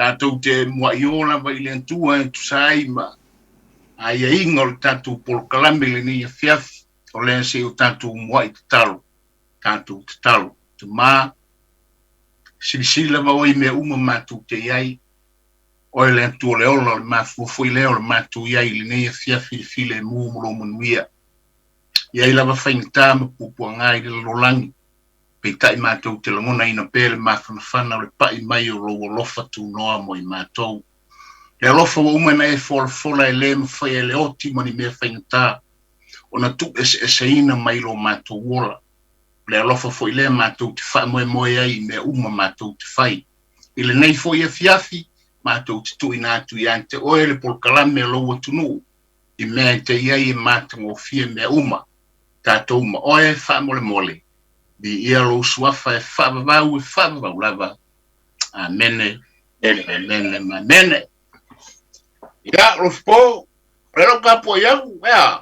tātou te mua iola vai le tua tu saima ai ingo tātou por kalame le ni fiaf o le se o tātou mua I tātou te talo te mā silisila oi me uma mātou te iai o le tua le ola le mafufui le ola mātou iai le ni fiaf file mūmuro manuia iai lava whaingata ma pupuangai le lolangi pe tai mātou te langona ina pēle mawhanawhana o le pai mai o lo lofa tu noa mo I mātou. Le alofa wa umana e fola e le mawhai e le oti mani mea whaingata o na tu ina mai lo mātou wola. Le alofa fo I le mātou te wha moe ai mea uma mātou te whai. I le nei fo I a fiafi mātou te tu ina atu I ante oe le polkalame e lo atunu I mea te iai e mātou o fia mea uma. Tātou uma oe wha mole. Di ia lo suafa e whavavau lava. Amene, amene. Ia, Lofipo, rero kapo iau, ea.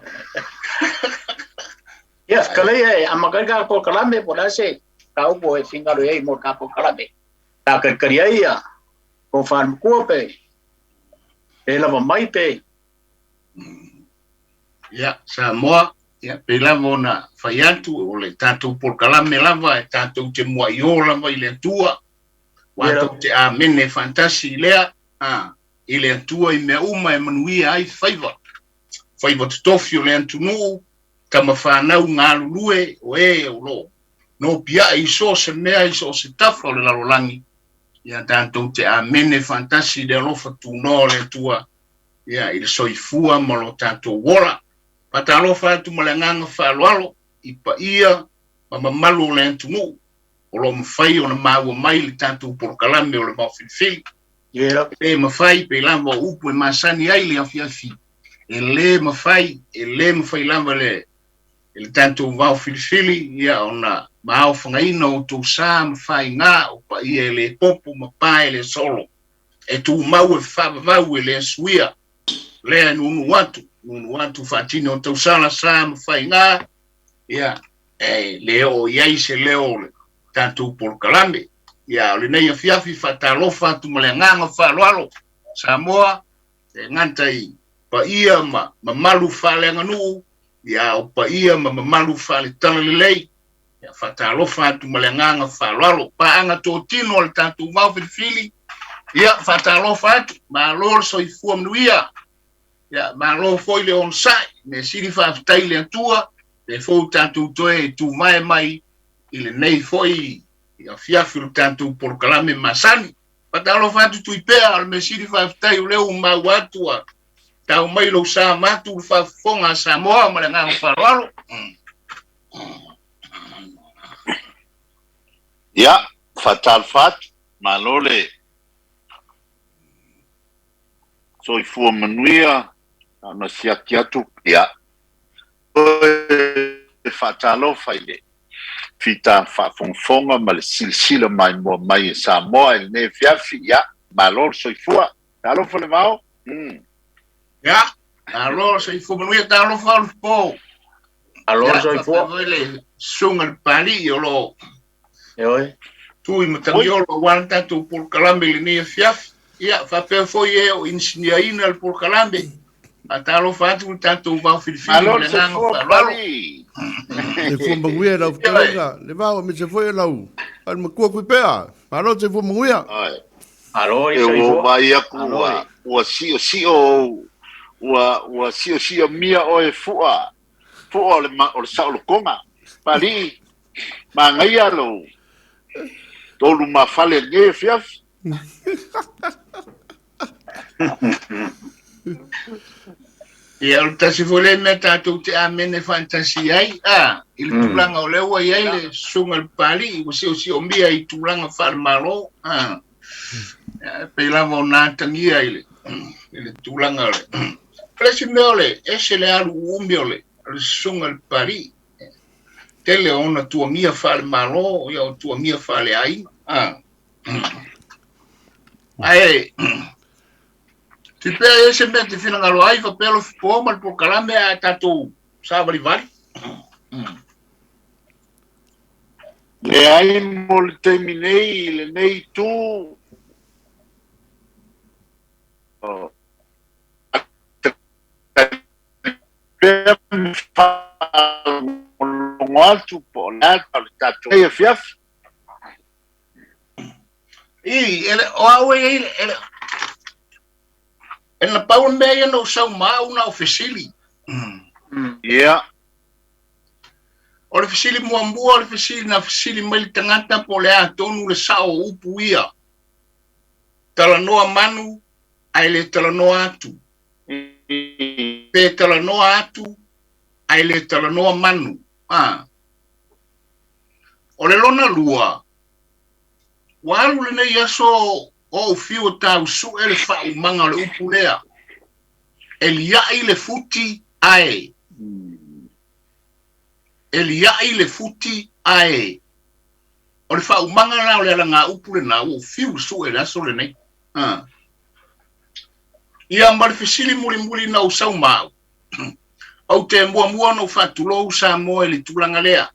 Ia, kalei e, amakai kapo kalame, po nase, kau po e fingaro e mo kapo kalame. Ta kakaria ia, ko whanukua pe, e lava mai pe. Ia, Samoa. Ia Peilua na fai atu o le tātou polkalame lava e tātou te mua io lava I le atua. Wātou te amene fantasi lea. I le atua I mea uma e manuia ai whaiva. Whaiva te tofi o le antunu. Tama whanau ngā lulue o e o lo. No pia iso se mea iso se tafa o le lalolangi. Ia tātou te amene fantasi le alofa tu no le atua. Ia I le soifua ma lo tātou wola. Patalo fatu malanganga falualo ipa ia mamalu le antunu o lo mafai o na maua mai le tātou porkalame o le Vaofilifili e mafai pe lava upu e masani ai le afiafi e le mafai lava le tātou Vaofilifili ia o na maao whangaina o tō sā mafai ngā o pa ia le popo mapae le solo e tu mau e whavavau e le suia le nunu watu fatini o tau sala sa mawhai ngā ia le o iai se leo le tātou polkalame ia o le nei a fiafi whatalofa atu maleanganga whaloalo Samoa e ngantai pa ia ma malu whaleanga nuu ia o pa ia ma malu whale tala lelei ia whatalofa atu maleanganga whaloalo pa anga tō tino le tātou Vaofilifili ia whatalofa atu ma lor soifua mnuia ya malo foi le on sai me siri fa tai le tua le fo tanto toe tu mai ile nei foi ya fiafi tanto por kalame masani patalo fa tu Tuipe'a al me siri fa tai le uma watu tau mai lo sa matu fa fonga Samoa ma nga faralo ya fatal fat malole so fu manuia na siaki atu ia fatalo faile fita fa fonga mal silsila mai mo mai Samoa ne fiafi ia malor soifua talo fole mau ya alor soifua manuia talo fal po alor soifua le sungal pali yolo oi tu imtangio lo wanta tu por kalame ni fiafi ia fa pe foi o insinia al por kalame atalo fatu tanto Vaofilifili le nanga e fu manguia la utalanga le va me se foi la u al makua Tuipe'a alo se fu manguia alo e o vai aku o sio mia o e fua le sa lo konga pali mangai alo tolu mafale nge fiaf ia o tasi fole me tātou te amene fantasi ai il tulanga o leua iai le sunga le pali o sio mia I tulanga whalemalo Peilua o nātangia ile tulanga le plesi mea le ese le alu umi o le sunga le pali tele ona tua mia whalemalo ia o tua mia whale ai ai Tuipe'a ese me te whinangalo ai fa pelo Lofipo mal po kalame a tātou Savalivali. Le ai mo le teiminei le nei tu Ngatu po na tato e fiaf ele o ele na paun me no Samoa una ofisili ya o le fisili muambua o le fisili na fisili mai tangata po le atonu le sao upu ia talanoa manu ai le talanoa atu pe talanoa atu ai le talanoa manu o le lona lua walu le nei aso o fiu tau su ele fa umanga le upu lea Eliai le futi ai Eliai le futi ai o le fa umanga na o le langa upu le na o fiu su ele aso le nei ia mbal fisili muli na usau mau au te mua no fatulo Samoa le tulanga lea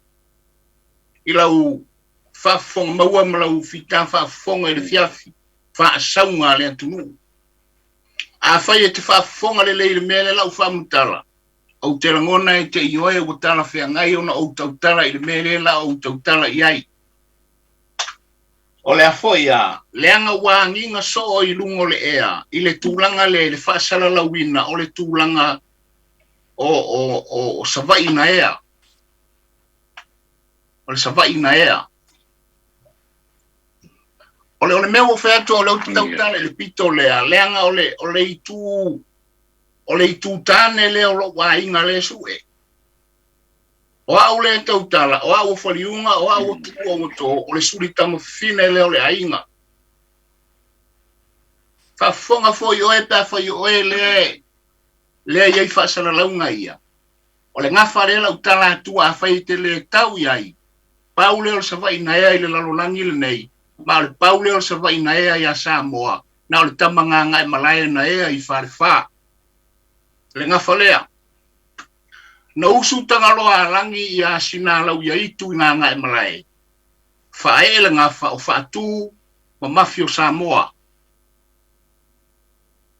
ilau fa fong maua malau fita fa fong le fiafi fa saunga le tunu a fai te fa fong le mele lau fa mutala au te langona e te ioe o tala fea ngai ona o tautala le mele la o tautala iai o le afoia leanga wanginga so o ilungo le ea ile tulanga le fa sala la wina o le tulanga o savai na ea o le savai na ea o le meo fea to o le tautala le pito le leanga o le itu tane le o lo wainga le sue o au le tautala o au Faliuga o au tu o le suritama fine le o le ainga fa fonga foi o eta foi o le ia fa sala launga ia o le ngafa le la utala tu a fai te le tau iai Paule o se vai na ia le lalolangi le nei ma le Paule o se vai na ia Samoa na le tamanga ngai malai na ia I farfa le ngafa lea na usu tangaloa langi ia sina lau ia itu nga ngai malai fa ele ngafa o fa tu ma mafio Samoa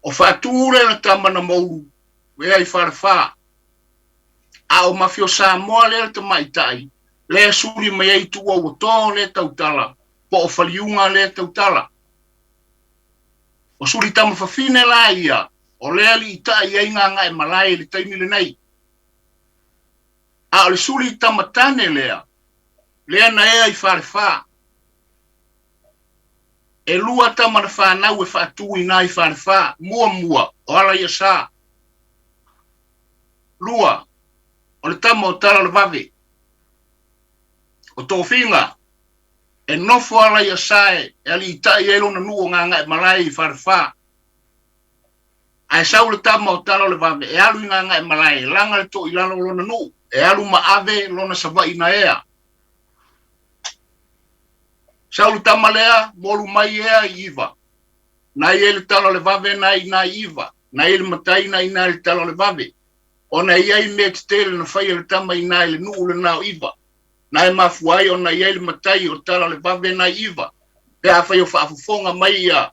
o fa tu le tamana mo we ai farfa a o mafio Samoa le te maitai le suri mai ai tu o to le tautala po o Faliuga le tautala o suri tama fafine la ia o le ali tai ai nga malai le taimi le nei a le suri tama tane le na e ai farfa e lua tama na fa we fa tu ina ai farfa mua o ala ia sa lua o le tama o tala le vave o tō whinga, e nofo ala ia sae, e ali tai e lona nuo ngā malai farfa. Ai sau le tama o tala le vave, e alu ngā malai, langa le tō ilano lona nu, e alu ma ave lona savai na ea. Sau le tama lea, molu mai ea iwa. Nai e le tala le vave nai iwa, nai e le matai nai le tala le vave. O na iai me te tele na whai le tama ina le nuu le nao iwa. Nai mafuai o na iai matai o tala le vave na iwa. Pe a whai o whaafufonga mai ia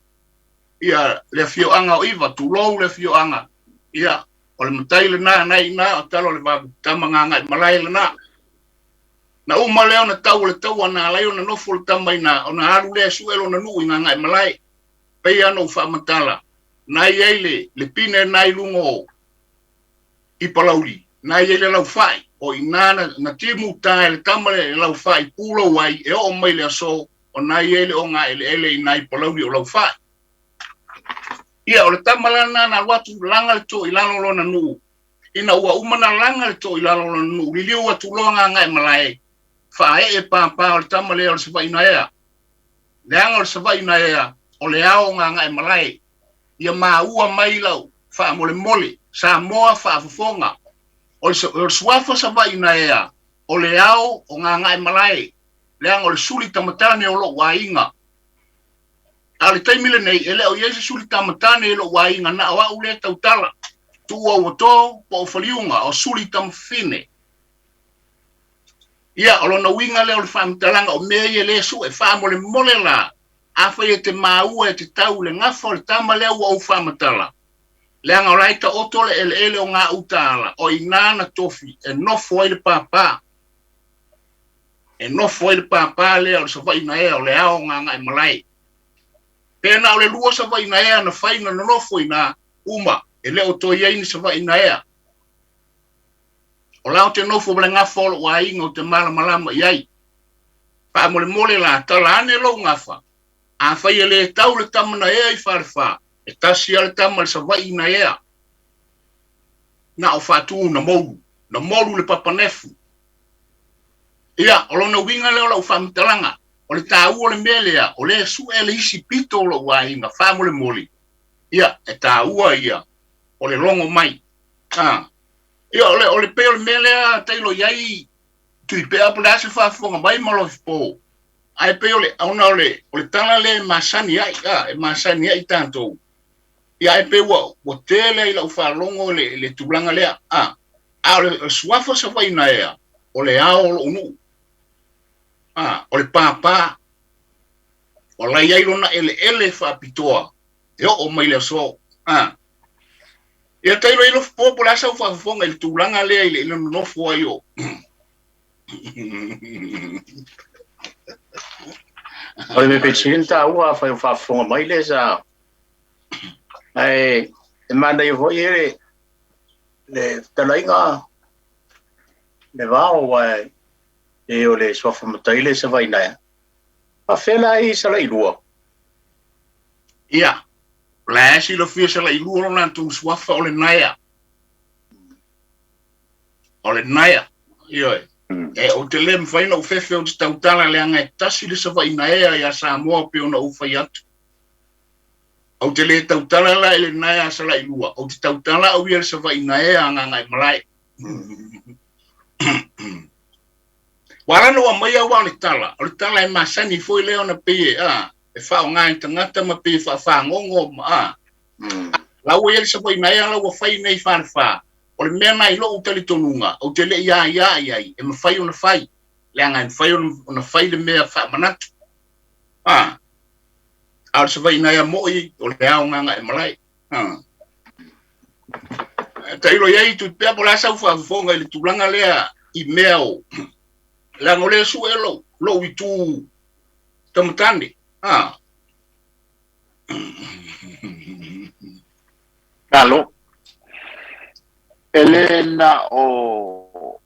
le fioanga o iwa, tu lou le fioanga. Ia, o le matai le nai o tala le vave, tama ngai malai le na. Na uma leo na tau le tau ana alai o na nofo le tama ina, o na alu le suelo na nuu ngai malai. Pei ano whaamatala. Nai iai le pine nai lungo I palauri. Nai iai le lau whai. O inana na timu tae le tamale lau whai pula wai e o mai le aso o nai ele o ngā ele I nai palauri o lau whai. Ia o le tamalana na watu langa le to ilano lona nuu. Ina ua umana langa le to ilano lona nuu. Liliu atu longa ngai malai. Whae e pāpā o le tamale o le sawa ina ea. Leanga o le sawa ina ea o le ao ngai malai. Ia maa ua mai lau wha mole. Samoa wha fufonga. O le suafa sa vai na ea, o le ao o ngai malai, leanga o le suli tamatane o lo wainga. A le taimile nei, ele o iese suli tamatane o lo wainga na o au le tautala, tua o to po o Faliuga, o suli tamfine. Ia, o lo na winga le o le whamtalanga o mea le su e wha mole la, afa ia te maua e te tau le ngafa o le tama lea ua au whamatala. Lea ngā raita oto le ele o ngā utaala, o inana tofi, e nofo ai le pāpā. E nofo ai le pāpā lea o le sawa ina ea o le ao ngā e malai. Pena o le lua sawa ina ea na whaina na nofo ina uma, e le o toi ai ni sawa ina ea. O lao te nofo le ngafa o wa inga o te malama iai. Pa mole la tala ane lo ngafa. A whaia le tau le tamana ea I wharewha. E tasi ale tama le sawai ina ea. Na o whātu na moru le papanefu. Ia, o lona winga leo la whamitalanga. O le tāu o le melea, o le su e le isi pito o lo wa inga, whamole moli. Ia, e tāua ia, o le longo mai. Ia, o le peo le melea, teilo iai, Tuipe'a pula se whafonga mai ma Lofipo. Ai pe ole ona ole tala le masani ai e masani ai tanto. Ia ai pe wo tele I la ufalongo le tulanga le ole suafo sa vai na ea. Ole ao unu. Ole papa. Ola ia lona ele fa pitoa. E o mai le so. Ia tailo ilo popula sa ufafonga le tulanga le ile no fo ayo. Oi me pecinta ua fa fonga mai le sa. Ai e manda I voie le talainga le vao wa e o le sofa mataile sa vai na. A fela I sa lai lua. Ia. La si lo fio sa lai lua na tu sofa o le naia. O le naia. Ia. E o te lem whaina o fefe o te tautala le anga e tasi le sawa ina ea I a Samoa pe ona uwhai atu. O te le tautala la ele naia sala I lua. O te tautala o ia le sawa ina ea anga ngai malai. Warano wa mai awa o le tala. O le tala e masani foi leo na peye e whao ngai tangata ma peye whangongo ma Lau e le sawa ina ea lau a whai nei whanwha. O le mea nai lo utali tonunga, o te le ia, e ma whai o na whai. Le anga whai o na whai le mea wha manatu. Ar sa whai nai a moi, o le ao nganga e malai. Tairo iei tu pea po la sau whafonga I le tulanga lea I mea o. Le anga o lea su e lo I tu tamatane. Kalo. Elena o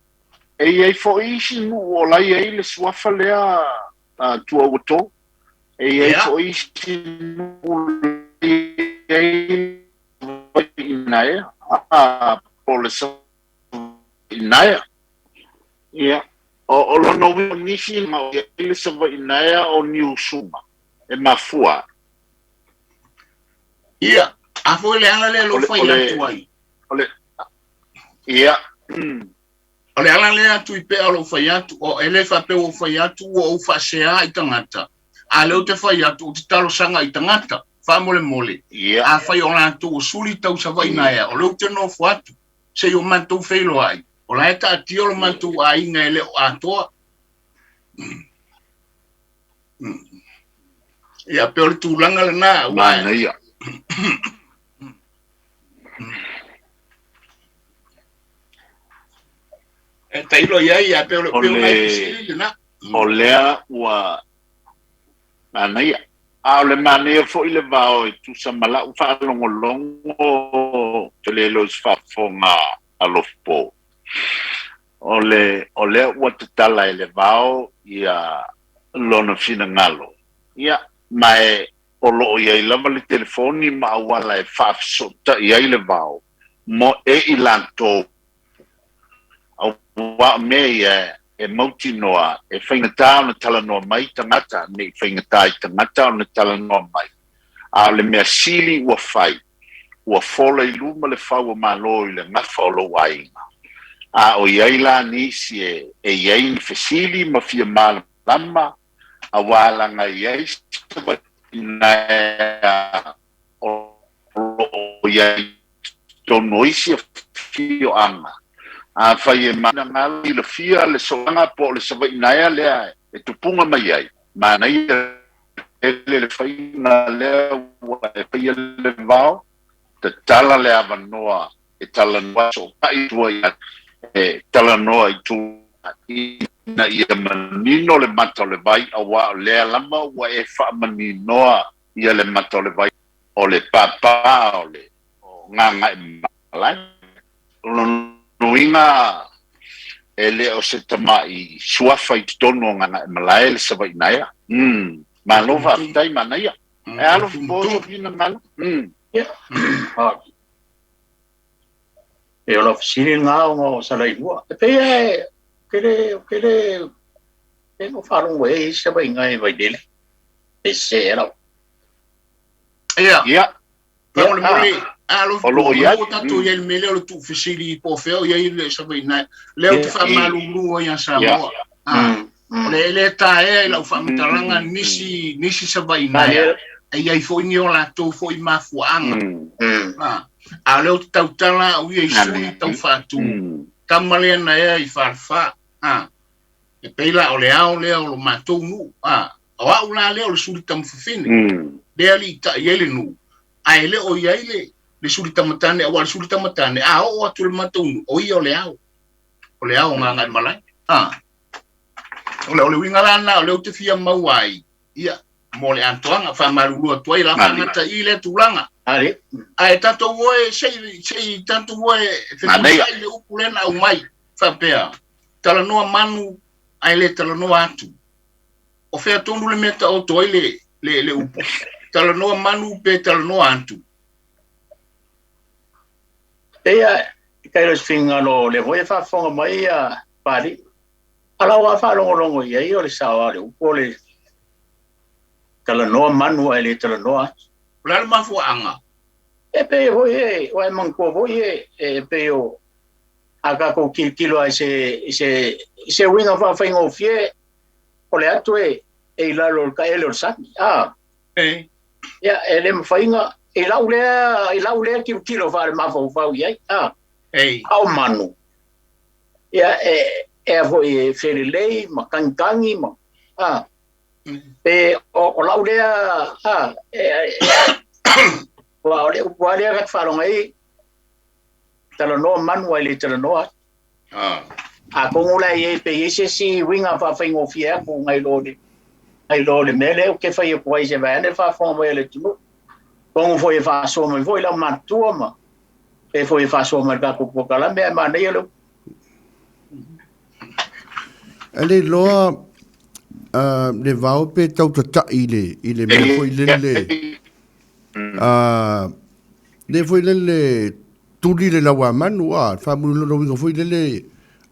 ei fo isi nu o lai ei le suafa lea tua wato ei fo isi nu ei inaia po le sa inaia ia o lono nisi ma o le sa inaia o niu suma e mafua ia a fo le ala le lo fai atu ai ia o le ala lea Tuipe'a lo fai atu o ele whape o fai atu o whasea I tangata a leo te whai atu o te talo sanga I tangata whamole mole a whai o lanto o suli tau sa vai na ea o leo te no atu se o mantou whailo ai o la eta ati o lo mantou a inga ele o atoa ia pe o le tūlanga le nā mana ia tailo iai a pe o le mai na o lea ua manea a le manea fo I le vao tu sa mala u fa longo te le los fa fonga a Lofipo o le ua te tala le vao ia lona fina ngalo ia mai o lo ia I lava le telefoni ma wala e fa sota ia I le vao mo e ilanto wa me e mauti noa e whaingatā na tala noa mai tangata ne whaingatā I tangata na tala noa mai a le mea sili ua whai ua fola I luma le whau a malo I le ngafa o lo wainga a o iai la nisi e iai ni whesili ma fia malama a wālanga iai na o iai tono isi a fio anga a fai e mana ngali le fia le soanga po le sawa inaia lea e tupunga mai ai mana ia le faina le wa e le vao te tala le avanoa e tala noa so pai tua e tala noa i tu na ia manino le mata le vai a wa le lama wa e fa maninoa ia le mata le vai o le papa o le nganga malai nuinga ele o se tamai suafa i tono nganga malai le savai naia malova tai manaia e alo boso pina mal e o Lofisili ngā o Faliuga e pe kere e mo wharongo e se vai ngai vai dele e se era ia Ole mole alo Olo ia. o tatu ia mele o Tuipe'a po feo ia ile sabai na leo te fa malu o ia Samoa le ta e la fa mtalanga nisi sabai na ia foi ni ola to foi mafuanga a leo tau tala o ia sui tau fatu kamale na ia I farfa e Peilua o le o matou nu o ula leo le suri tam fufini le ali ta ele nu ai le o ia le suri tamatane o le suri tamatane o atu le matou nu o ia o le au nganga malai ole winga lana ole te fia mauai ia mo le antoanga fa marulu toi la ngata ile tulanga ale ai tanto woe sei tanto woe fe le upulena au mai fa pea tala noa manu ai le tala noa atu o fe tonu le meta o toi le upu tala noa manu pe tala noa atu ia kai los finga no le voy fa fonga mai pari ala wa fa longo ia io le sawa le upo le tala noa manu ai le tala noa la mafu anga e pe hoye o man ko hoye e pe o aga ko kilo ai se winga fa faingo fie o le atu e la lo ka ele o sa ya ele me fainga e la ule kilo fa ma fa ia au manu ya e foi felilei ma kankangi ma pe o la ule wa le gat fa longai tala no manu ele tala no ko ngula e pe si winga fa faingo fia ko ngai lo le mele o ke fa e ko se va ne fa fo mo ele tu Como foi Faasamoa foi lá matua ma e foi Faasamoa ka ko kala me ma nei lo ale loa le vau pe tau ta ile me foi le foi le tuli le lawa manu fa mu lo winga foi le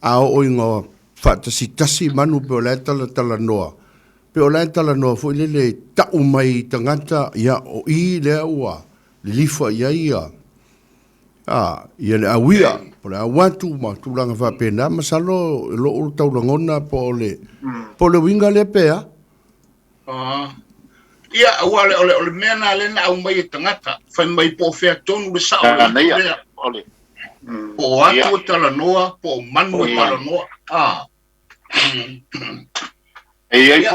o ingo fa tasi manu pe la tala noa pe o la tala no foi le ta mai tangata ia o I le ua le lifa ia ia le awia po le awatu ma tulanga fa pena masalo lo tau ngona po le winga le pea ia ole mena le na mai tangata fa mai po fe tonu le sa ole po atu tala noa po manu tala noa ai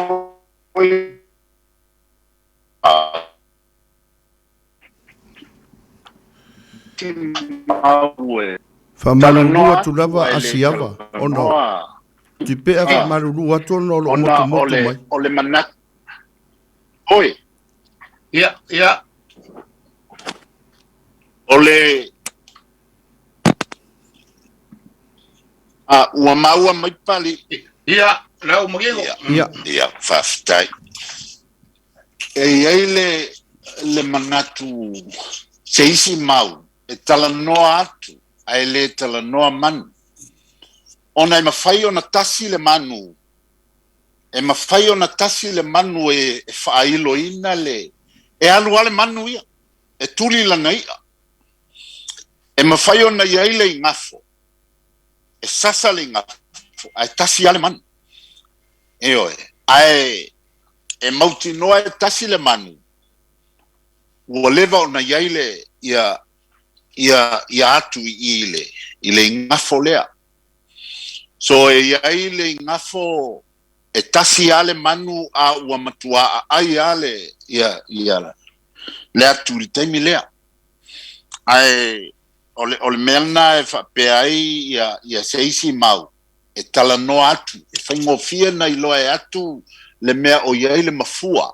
fa malulua tu lava Asi'ava ono Tuipe'a fa malulua tu no lo moto mai ole manat oi ia ole ua maua mai pali ia lau magego ia faftai ai le manatu seisi mau e tala noa atu ai le tala noa manu ona e mawhai ona tasi le manu e whailo ina le e alu ale manu ia e tuli lana ia e mawhai ona iai le ngafo e sasa le ngafo ai tasi ale manu e oe ai e mauti noa e tasi le manu ua leva ona iai le ia atu i le ngafo lea so e iai le ngafo e tasi ale manu a ua matua ai ale ia le atu li taimi lea ai ole melna e whape ai ia seisi mau e tala no atu e whaingofia na iloa e atu le mea o iai le mafua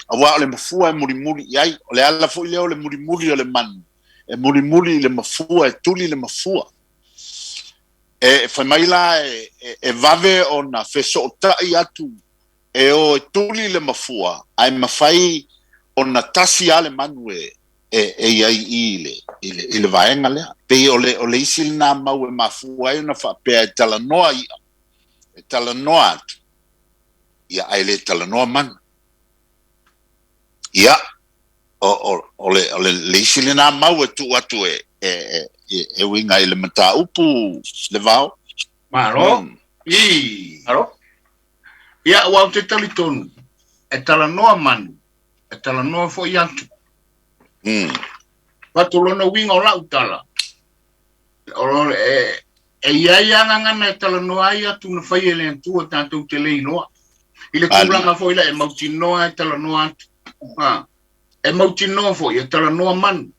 awa ole mafua e murimuri iai ole ala fo ileo le murimuri o le manu e murimuri le mafua e tuli le mafua e whaimaila e vave o na whesotai atu e o e tuli le mafua ai mawhai o na tasi ale manu e iai i le vaenga lea pe ole isi na mau e mafua e na whapea e tala noa ia e tala noa atu ia ai le tala noa manu ia ole le isi le na mau e tu atu e winga i le mata upu le vao Maro. Alo? Ia wau te talitonu. E tala noa manu. E tala noa fo i atu. Patulona winga o lau tala. E iai angangana e tala noa ai atu na whai ele antua tātou te lei noa. I le tūlanga fo ila e mauti noa e tala noa atu. E mauti noa fo i e tala noa manu.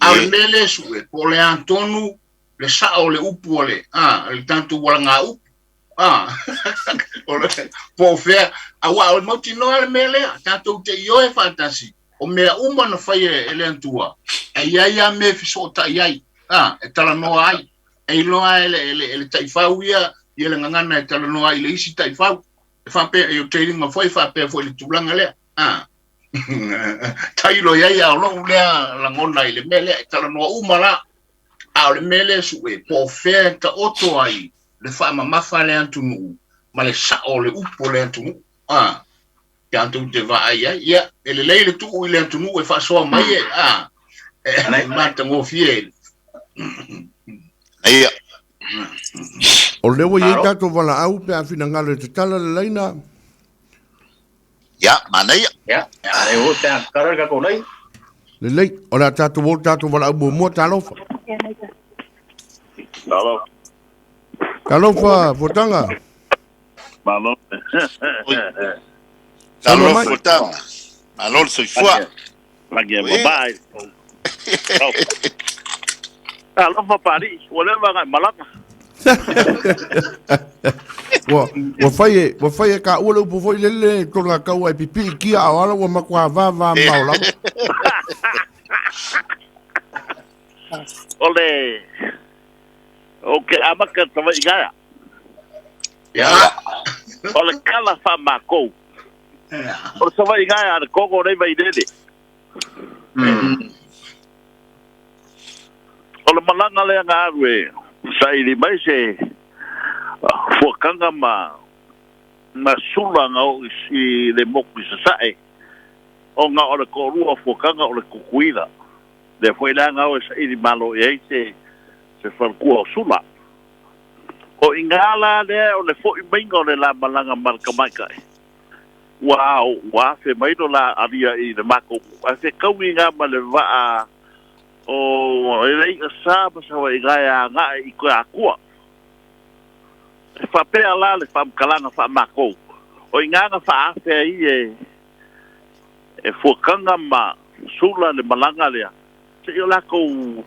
Au mele su e po le Atonio le sao le upu ole le tanto wala nga upu po fe awa o mauti no le mele tanto te yo e fantasi o me uma no fai ele antua ia me fisota ia e tala no ai e lo ele taifau ia le ngangana e tala no ai le isi taifau e fa pe e trading ma foi fa pe foi le tulanga le tailo ia o lo le la ngona ile mele tala no uma la a le mele su e po fe ta oto ai le fa mafa le antunu ma le sa o le upo le antunu ya antu te va ai ia ele le tu le antunu e fa so mai e mata mo fiel ia o le wo ye tato wala au pe afina ngalo te tala le laina ia mana ia Ale o te karanga ko nei. le lei o la tato wala au mo talofa talofa fotanga malo fotanga malo soi foi lagi babai talofa Paris wala ba malaka wa fai ka ulu po foi lele to la ka wa pipi ki a wala wa makwa va maula ole okay amaka tama igaya ya ole kala fa mako o tama igaya ar kogo nei vai dele ole malanga le ngawe sai di mai se fuakanga ma sulanga o si le moku sae o nga o le korua fuakanga o le kukuila le foi langa o sai di malo e se falkua o sula o ingala le o le foi bingo le la malanga marka maika wow wa fe mai do la aria i le mako a se kauinga ma le va o ele sa sa wa igaya nga i ko akua fa pe ala le fa kalanga fa mako o inganga fa fe i e fokanga ma sula le malanga le se yo la ko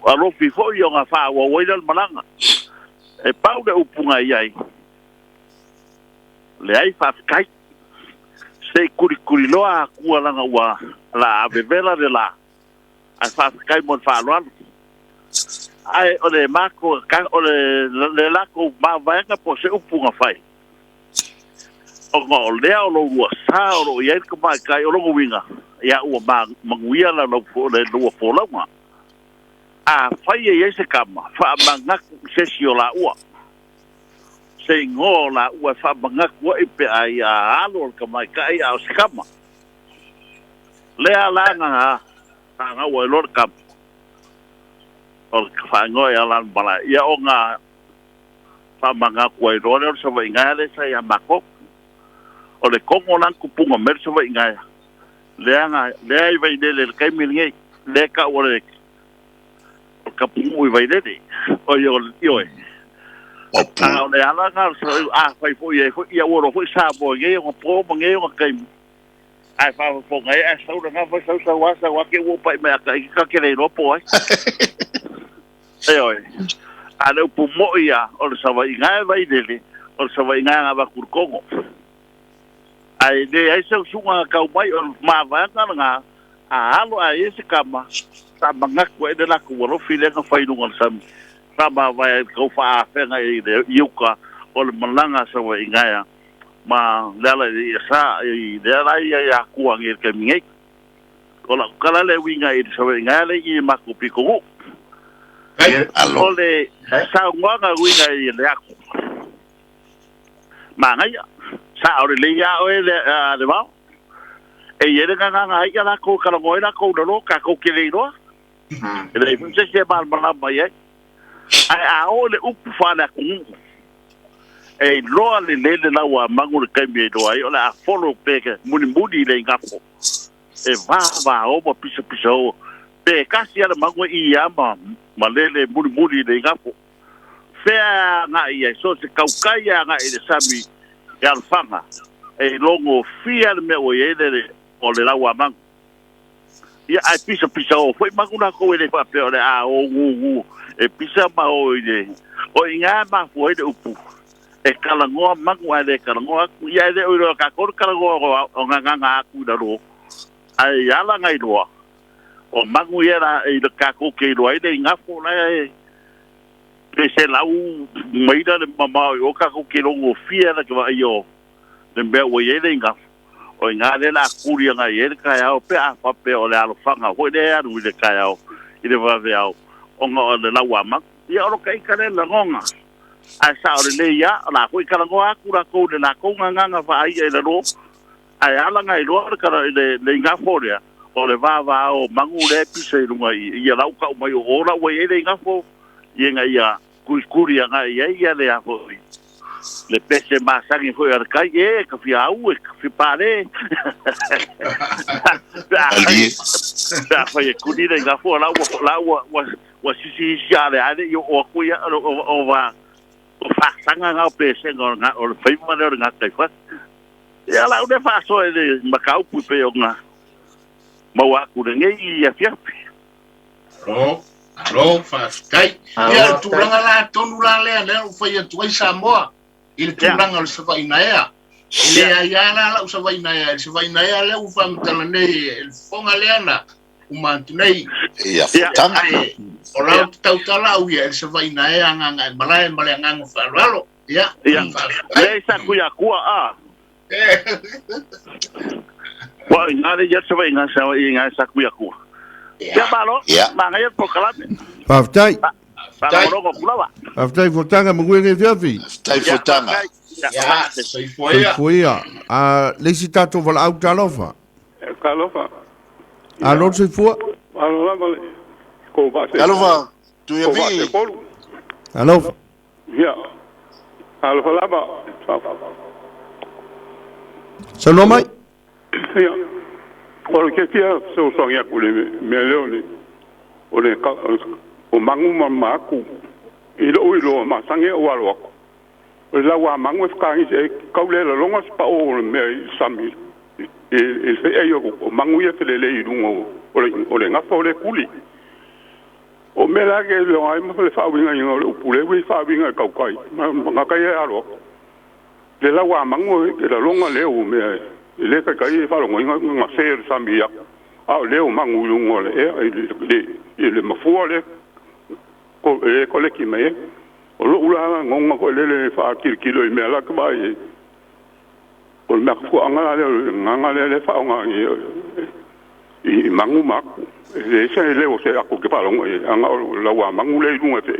a Lofipo yo nga fa wa le malanga e pau de upunga ai le ai fa kai se kuri loa ku langa wa la bevela de la ai fa kai mon fa lo ai o le mako ka o le lako ma vaenga po se upunga fai o le o lo sa o ye ko mai kai o lo winga ya o manguia la lo le fola a fai ye se kama fa manga se siola ua se ngola ua fa manga ko ipe ai a alo ka mai kai a se kama le ala nga o lo ka o fa ngo ya lan bala ya o nga fa manga ko i ro so va ingale sa ya mako o le kongo lan ku punga mer so va ingaya le ai vai dele kai milinge le ka o le ka pungu i vai dele o yo a le ala nga a fai fo ye fo ia oro fo Samoa nge o po mo nge o kai ai fa fo ngai a sa nga fo sa wa ke wo pai me ka ke le ro po ai oi a le pu mo ia o sa va inga vai dele o sa va inga va kurkongo ai de ai sa sunga ka mai o ma va nga a halo a ese kama sa manga ko de la ko ro file ka fai nunga sam sama vai ko fa fenga i de yuka o le malanga sa wa inga ma lala sa i de la ya ku ang ke mingai ko la kala le winga i sa winga le i ma ku piko o le sa nga winga i le aku ma ngai sa o le ya o le ba e yere nga ai ya ko kala ngoi na ko do ka ko ke le ro le fu se ba ba ye ai a ole upu fana ku e loa le la wa mangu le kai me do ai ola follow peke muni le ngapo e va o pa pisa o pe kasi ala mangu I ama malele muni le ngapo fea nga ia so se kaukaya nga I le sami ya fanga e longo fia le me o le o le la wa mangu ia ai pisa o foi mangu na ko le pa pe ole a o ngu e pisa ma o inga ma foi de upu e kala ngoa mangu ale kala ngoa ku ia le o ka kor kala ngoa o nga ku da ro ai ala ngai ro o mangu era e le ka ko ke ro ai de nga fo la e se la u mai da mama o ka ko ke ro fia la ka yo de be o ye le nga o nga le la kuria nga ye ka ya o pe a fa pe o le alo fanga ho de ya ru le ka ya o I le va vea o nga le la wa ma ia o kai ka le la ngonga a sa o le ya la ko ka ngoa ku ra ko le la ko nga va ai le ro ai ala nga I ro ka le nga fo le o le va o mangu le pise runga ia la ka mai o ora we le nga fo ia nga ia kuria nga ia le a fo le pese masangi foi ar kai e ka fi au e ka fi pare da foi kuni de ga fo la wa si ale ale yo o ku ya o va o fa sanga nga pese nga o fai ma le nga kai fa ya la o fa so e makau pu pe nga ma wa ku de ngi ya fi alo fa kai ya tu la tonu la le o fa ya tu Samoa il tulanga le sava inaea le ayala la sava inaea le u fam talane el fonga leana umantu nei ia tanga ola tautala u ya sava inaea nga malai nga fa lalo ya le sa kuya kua a wa ngare ya sava nga sa kuya kua ya balo manga ya pokalame Paftai. Aftai fotanga mungwenge fiafi. Aftai fotanga. Ya, soifoia. A lesi tato vala au talofa. Talofa. Alo soifua. Alo la ko ba se. Alofa, tu ia vi. Alofa. Ya. Alo la ba. Sano mai? Ya. Ora ke kia so ya kule me leone. Ole ka o mangu maku ilo ma sange o alo o la wa mangu ska se kaule la longa spa o me sami e se e yo o mangu ye fele le idungo o le nga fole kuli o me la ke lo ai mo le fa winga yo o pule wi fa winga ka kai ma ka ye alo le la wa mangu ke la longa le o me le ka kai fa lo nga se sami ya a le o mangu lungo le mafua ko le ki me o ula ngonga ko le fa kilo me la ka bai o me ko anga le fa nga I mangu mak e se le o se ako ke pa longa anga la wa mangu le lunga se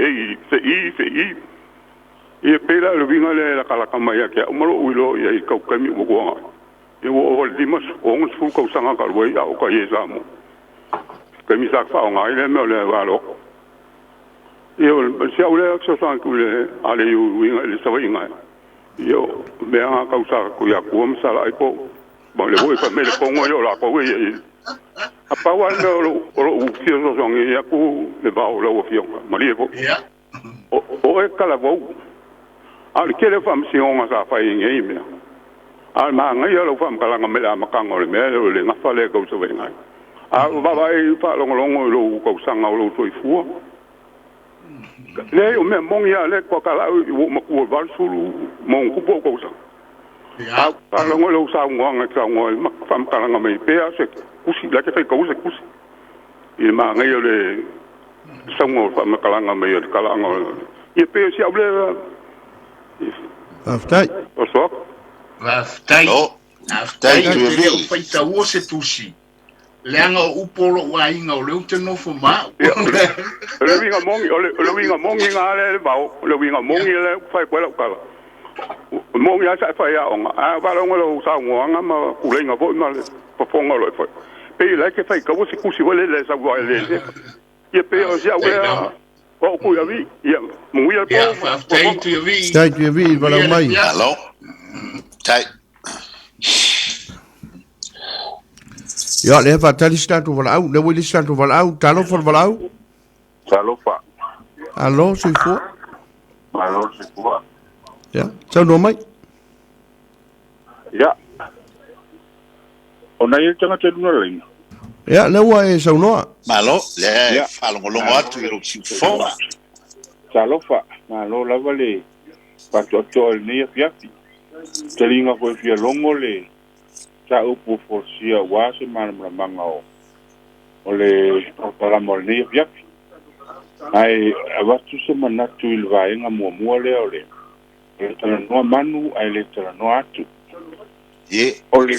I pela le vinga le la kala ka mai ke o mo ulo I ka ka mi go e o dimos o ngus fu ko sanga ka we o ka ye Samoa ka mi sa fa nga ile me le wa lo yo se aule so san ku le ale yu winga le sa winga yo me a ka usa ku ya ku am sala ko ba le voi fa me le pongo yo la ko we a pa wa no o fio so son ya ku le ba o lo fio ma le ko o e kala vo Al kele fam si onga sa fa inge ime. Al ma ngai lo fam kala nga mela makango le mele le nga fa le ko so venga. Al baba e fa longo lo ko sanga lo to fu. Le o me mongia le ko kala o val sulu mon ku ko sa. Ya pa longo lo sa nga ma fam kala nga me pe se kusi la ke fa ko se kusi. I ma ngai le sango fam kala nga me kala nga. Ye pe si able Aftai. Osok. Aftai. Aftai te o faita o se tusi. Leanga upolo wa inga o leu te no fuma. Le winga mongi ngale ba le winga mongi le fai kwela kala. Mongi sa fai ya onga. A ba lo ngolo sa ngwa ma kulenga vo ma le pofonga lo fai. Pe le ke fai ka wo se kusi wele le sa wa le. Ye pe o sia wa o ku ya vi. Ya mu ya po. Aftai tu vi. Stai tu vi vala mai. Hello. Tai. Ya le fa tali sta tu vala au, le wili sta tu vala au, talo for vala au. Salofa. Allo, sui fu. Malo se kuwa. Ya, sa no mai. Ya. Ona ye tanga te luna ringa. Ya, le wa e sa no. Malo, le fa longo atu i lo si fo. Salofa. Malo lava le patu ato ni fiafi. Te ringa ko fia longo le sa upu forsia wa se mana manga o le para morni fiafi. Ai avatu se manatu il vaenga mua le ole. Le tala no manu ai le tala no atu. Ye. Ole.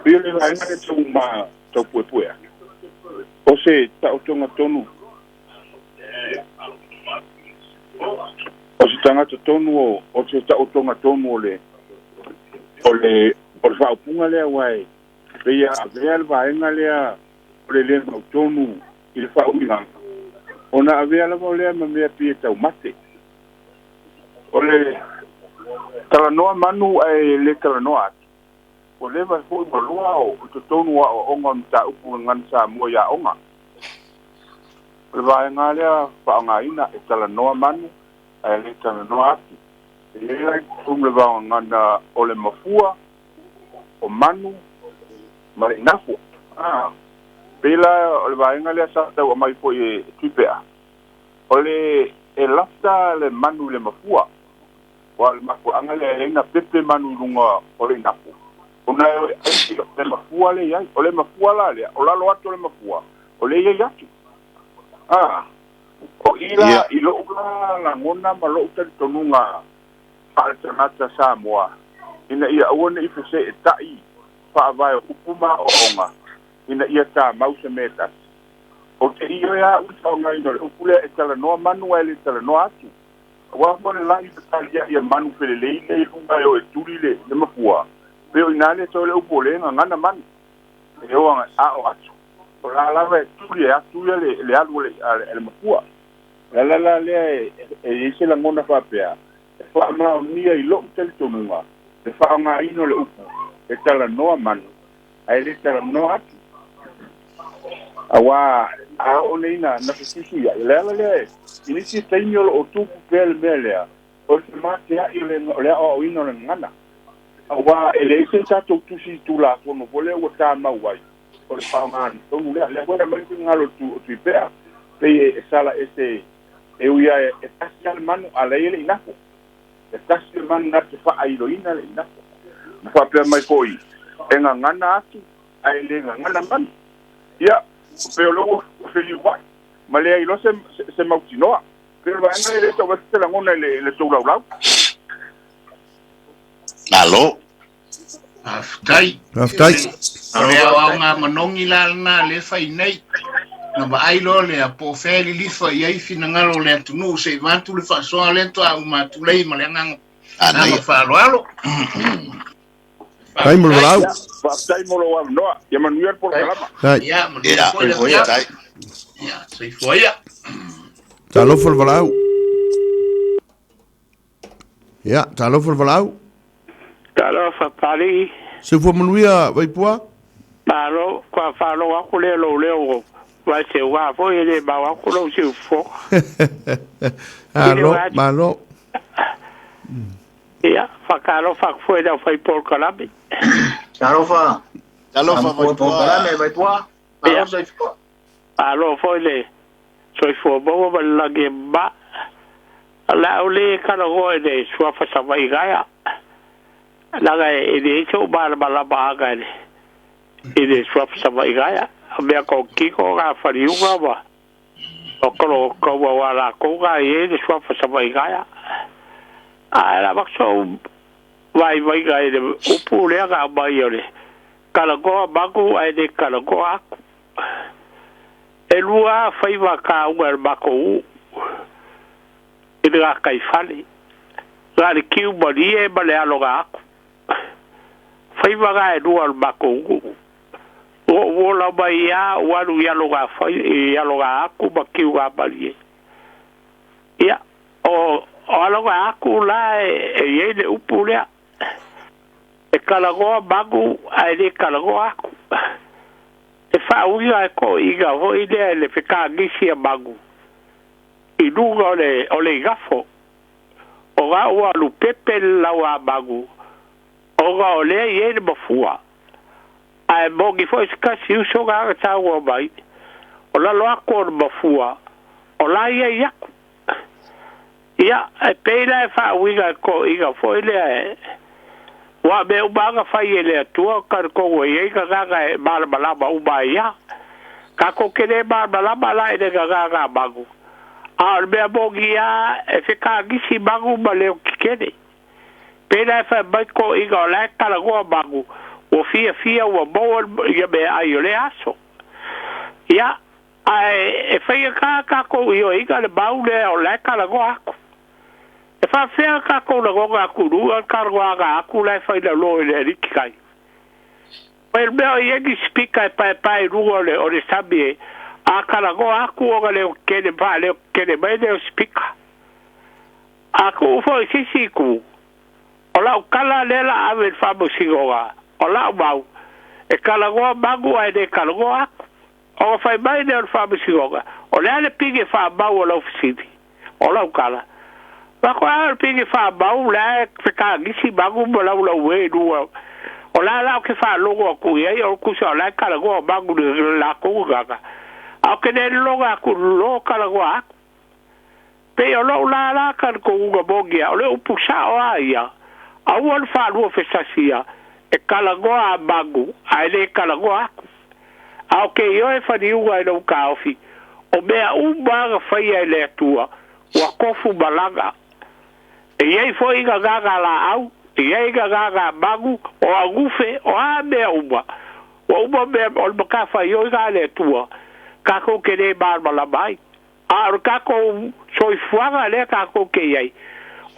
Pio le vaenga le tu ma to puepue. O se ta utonga tonu. O se tanga tonu o se ta utonga tonu le. Ole fa upunga le wai. Pia avea le vaenga le ole le tonu il fa upunga. Ona avea la volea ma mea pia tau mate. Ole tala noa manu ai le tala noa atu. O lewa hui malua o tonu o onga mta upu ngan Samoa ya onga. Ole vai ngā lea whaanga ina e tala noa manu ai le tala noa atu. E lea kumle wao ngana ole mafua o manu ma le nafu. Pela ole vaenga le sa tau mai po e Tuipe'a. Ole e lafta le manu le mafua. Wa le maku anga le ina pepe manu lunga ole nafu. Ona le mafua le ai, ole mafua la le, ola lo atu le mafua. Ole ye yatu. O ila ilo la ngona ma lo uta tonunga Faasamoa Samoa. Ina ia awane i fese e tai fa vai upuma o onga. Ina ia ta mausa metas. O te iyo ya uta ngai no ukule e tala noa manu ele tala noa atu. Wa mo le lai tala ia manu pelele ile lunga yo e turile le mafua. Pero inale to le upole ngana man. E o a o atu. O la ve turile atu le alu le mafua. La le e se la ngona fa pea. E fa ma nia i lo tel tonunga. E fa nga ino le upu. E tala noa manu. Ai le tala noa atu. Awa a oneina na fisisu ya le inisi tainyo o tupu pel melea o se mate ya ile le o ino le ngana awa ele se tato tusi tula kono pole o ta mawai o paman to le wala mai ngalo Tuipe'a pe sala ese e uia e tasal manu ala ile inako e tasal manu na te fa ailo ina le inako na fa pe mai koi e ngana atu ai le ngana man ya pero luego Faliuga malea ilo se mautinoa pero va a ir esto va a ser la ngona le tula ulau Malo. Aftai. Rea o nga manongi la na le fai nei. Na ba ai lo le po feli li fa ia fina ngalo le tunu se vantu le fa so le to au ma tu lei malenga. Ana fa lo. Tai mo lau. Tai mo lo no ya manuel por calama Ya Tai. Ya, sei foi ya. Talo for lau. Ya, talo for lau. Talo fa pali. Se fu manuia vai pua. Palo kwa falo wa kule lo leo. Wa se wa fo ele ba wa kulo se fo. Alo, malo. Ia, whakalofa fue da fai por kalame. Talofa Talofa po kalame vai tua. Ia. Soifua. Alo foi le. Soifua bongo ba lagi ba. La ole kana goe de sua Faasamoa gaya. Laga e so ba la ba ga le. E sua Faasamoa gaya. Me ko kiko ga Faliuga ba. O ko wala ko ga e sua Faasamoa gaya. La bakso vai ga e upu le ga ba yole. Kala go bagu ai de kala go aku. E lua faiva ka unga bako e de kai fali. La de kiu bali e bale aloga aku. Faiva ga e lua bako o la baia walu ya loga fai ya loga aku ba kiu ga bali. Ya o aloga aku la e de upu le e kalagoa bagu ai le kalagoa aku e whauia ko iga hoi lea le whika ngisi a bagu i lunga ole gafo o ga ua lu pepe laua bagu o ga ole i ene mafua ai mongi fo iskasi uso ga aga tāua mai o la loa kona mafua o la ia iaku ia e peila e whauia ko iga hoi lea wa be ubaga fai ele tua kar ko ye ka ga bala uba ya ka ko kele bala la ide ga bagu a be bogia e fika gisi bagu bale kede pela fa bako iga la kala go bagu o fia o bo ya be ayole aso ya ai e fai ka ko yo iga le baule o la kala go aku e fa fea ka ko la goga kuru al karwa ga ku la fa la lo le rikai per me ye di speaker pa ruo le o le sabie a kala go aku o le ke de ba le ke de ba de speaker a ku fo si ku o la kala le la ave fa bo sigoga o la ba e kala go bagu ai de kala go aku o fa ba de fa bo sigoga o le pige fa ba o la ofisiti o la kala ba ko al pingi fa ba u la ka gisi ba gu bola u la we du o la ke fa logo ku ye o ku so la ka go ba gu la ku ga ga a ke ne logo ku lo ka go a pe o lo la ka ko ga bogia o le u pusa o aia a u al fa lu fe sasia e ka go a ba gu a le ka go a ke yo e fa di u ga no ka ofi o be u ba ga fa ye le tua wa kofu balaga e ei foi ga la au e ei ga bagu o agufe o abe uba o uba be o baka fa yo ga le tua ka ko ke le bar bala bai a ka ko soi fuanga le ka ko ke ei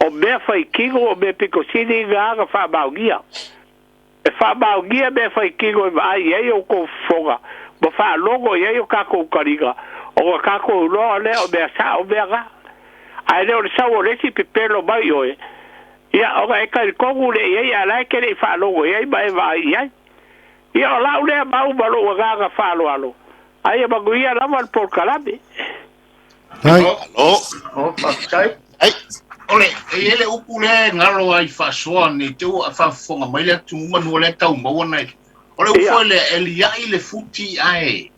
o be fa kigo o be piko sini ga fa baugia e fa baugia be fa kigo ai ei o ko foga bo fa logo ei o ka ko kariga o ka ko lo le o be sa o be ga ai le o sa o le si pepelo mai yo ya o ga ka ko gule ye ya la ke le fa logo ye ba ya ya la ule ba u ba lo ga fa lo alo ai ba gu ya la mal por kalabe hai o sai ai ole ele upule ngalo ai fa so ni tu fa fonga mai le tu manu le tau mo na ole ufole elia ile futi ai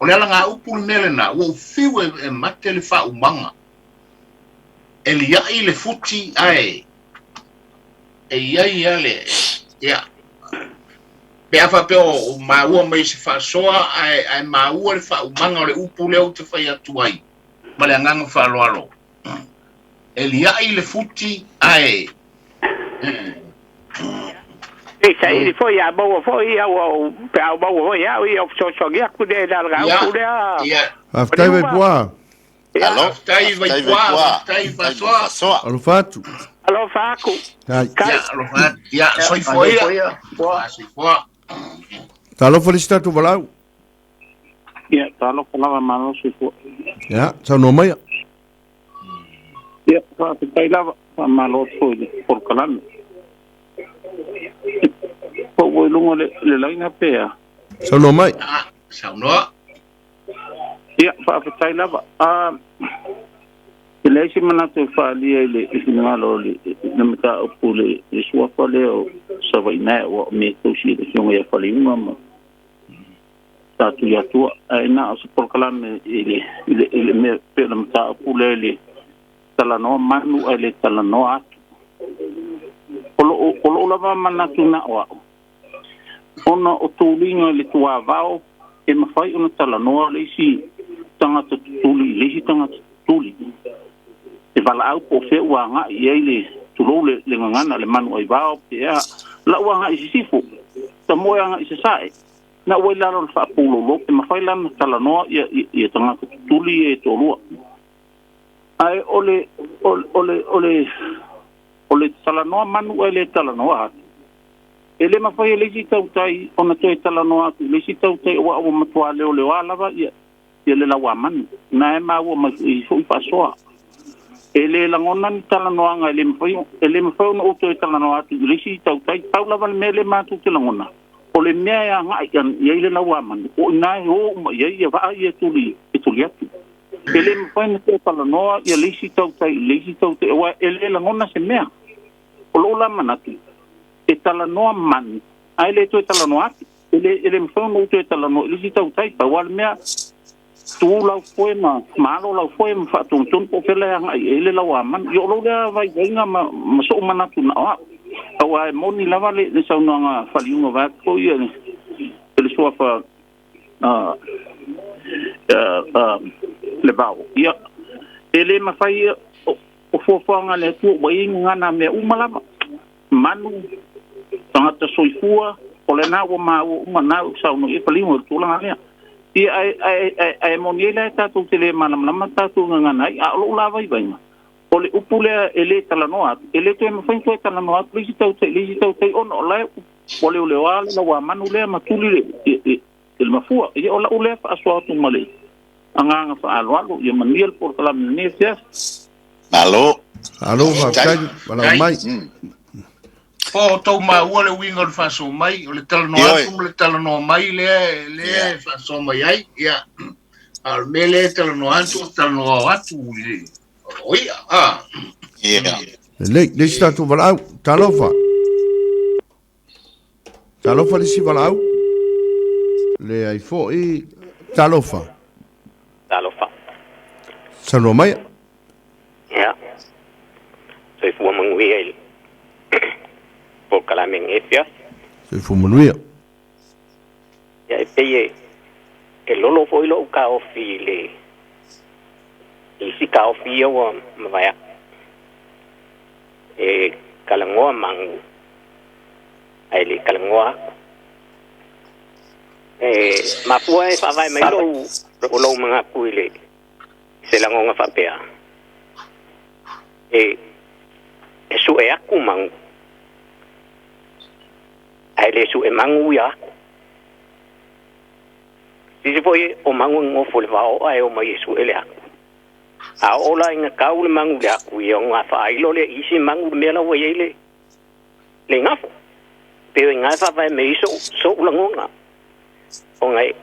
ole la nga upul melena wo fiwe e matele fa umanga elia ile futi ai e ia le ya be afa pe o ma wo mai se fa soa ai ma wo le fa umanga le upule o te fa ya tuai male nganga fa lo alo elia ile futi ai e sai il foi a bo foi a o pe a bo ya o so ya ku de dar ga ku de ya aftai vai poa Alô? tai vai poa alo fatu alo faku hai ya lo fa ya soi foi soi foi talo felicita tu balau ya talo falava malo se fo ya sa no mai ya fa Peilua malo por kalan po wo lungo le laina pea sa no mai sao no ya fa Peilua le si mana te whaalia le ngalo le mata upu le suafa leo sa vai nai o me tausi le sionga ia Faliuga ma tatu ia tua ai na o se porkalame ile me pe le mata upu le talanoa manu ai le talanoa atu Olo lava mana tuna o ona o tulinga le tua vao e mawhai ona talanoa le si tangata tuli le si tangata tuli e wala au po fe ua nga i eile tulou le ngangana le manu ai vao pe ea la ua nga i sisifu ta moe nga i se sae na ua ilaro le whaapulolo pe mawhai lana talanoa i tangata tuli e tolua ai ole talanoa manu ai le talanoa atu ele mawhai le si tautai ona toi talanoa atu le si tautai ua matua leo alava ia le lawa manu na e maua i hui pasoa ele langona ni talanoa nga ele mawhai ona uto e talanoa atu le si tautai paulava le mele matu te langona ole mea ya nga i le lawa manu o inai o ia vaa ia tuli atu ele mawhai na te talanoa ia le si tautai ua ele langona se mea o lo la manatu e talanoa man ai le to talanoa atu ele mawhai ona uto e talanoa le si tautai pa wale mea tu lau foi malo lau foi fa tun po fele nga ele la wa man yo lo le vai nga ma so mana tu na wa moni lava le sa nga Faliuga va ko ye le so fa le bao ya ele ma fai o fo nga le tu wa nga na me umala manu tanga soifua o le na wa ma na sa no e Faliuga tu la nga ia ai moniela tatu tele manamlama tatu nganai a lo lava i vaina ole upule ele talanoa ele te me fain talanoa lisi tau te on ola ole wala na wa manu le matuli le mafua ia ola ule fa aswa tu male anga fa alo ia maniel por kala nesia alo va kai wala mai o tau ma ua le winga le faso mai o le talanoa mai le faso mai ai ia al mele talanoa atu oia le statu wala talofa le si wala le ai fo i talofa sano mai ya sai fu mangui ai por kalamen efias se fumunuia ya peye e lolo foi lo ka ofile e si ka ofia wa mavaya e kalangoa mangu ai le kalangoa mapua e fa vai mai lo manga kuile se langonga fa pea e su e aku mangu ai le su e mangu ya si foi o mangu ngofo le vao ai o mai su ele aku a ola inga kaule mangu le aku ia nga fa ai lo le isi mangu me la we le ngafo pe nga fa vai me so langonga o ngai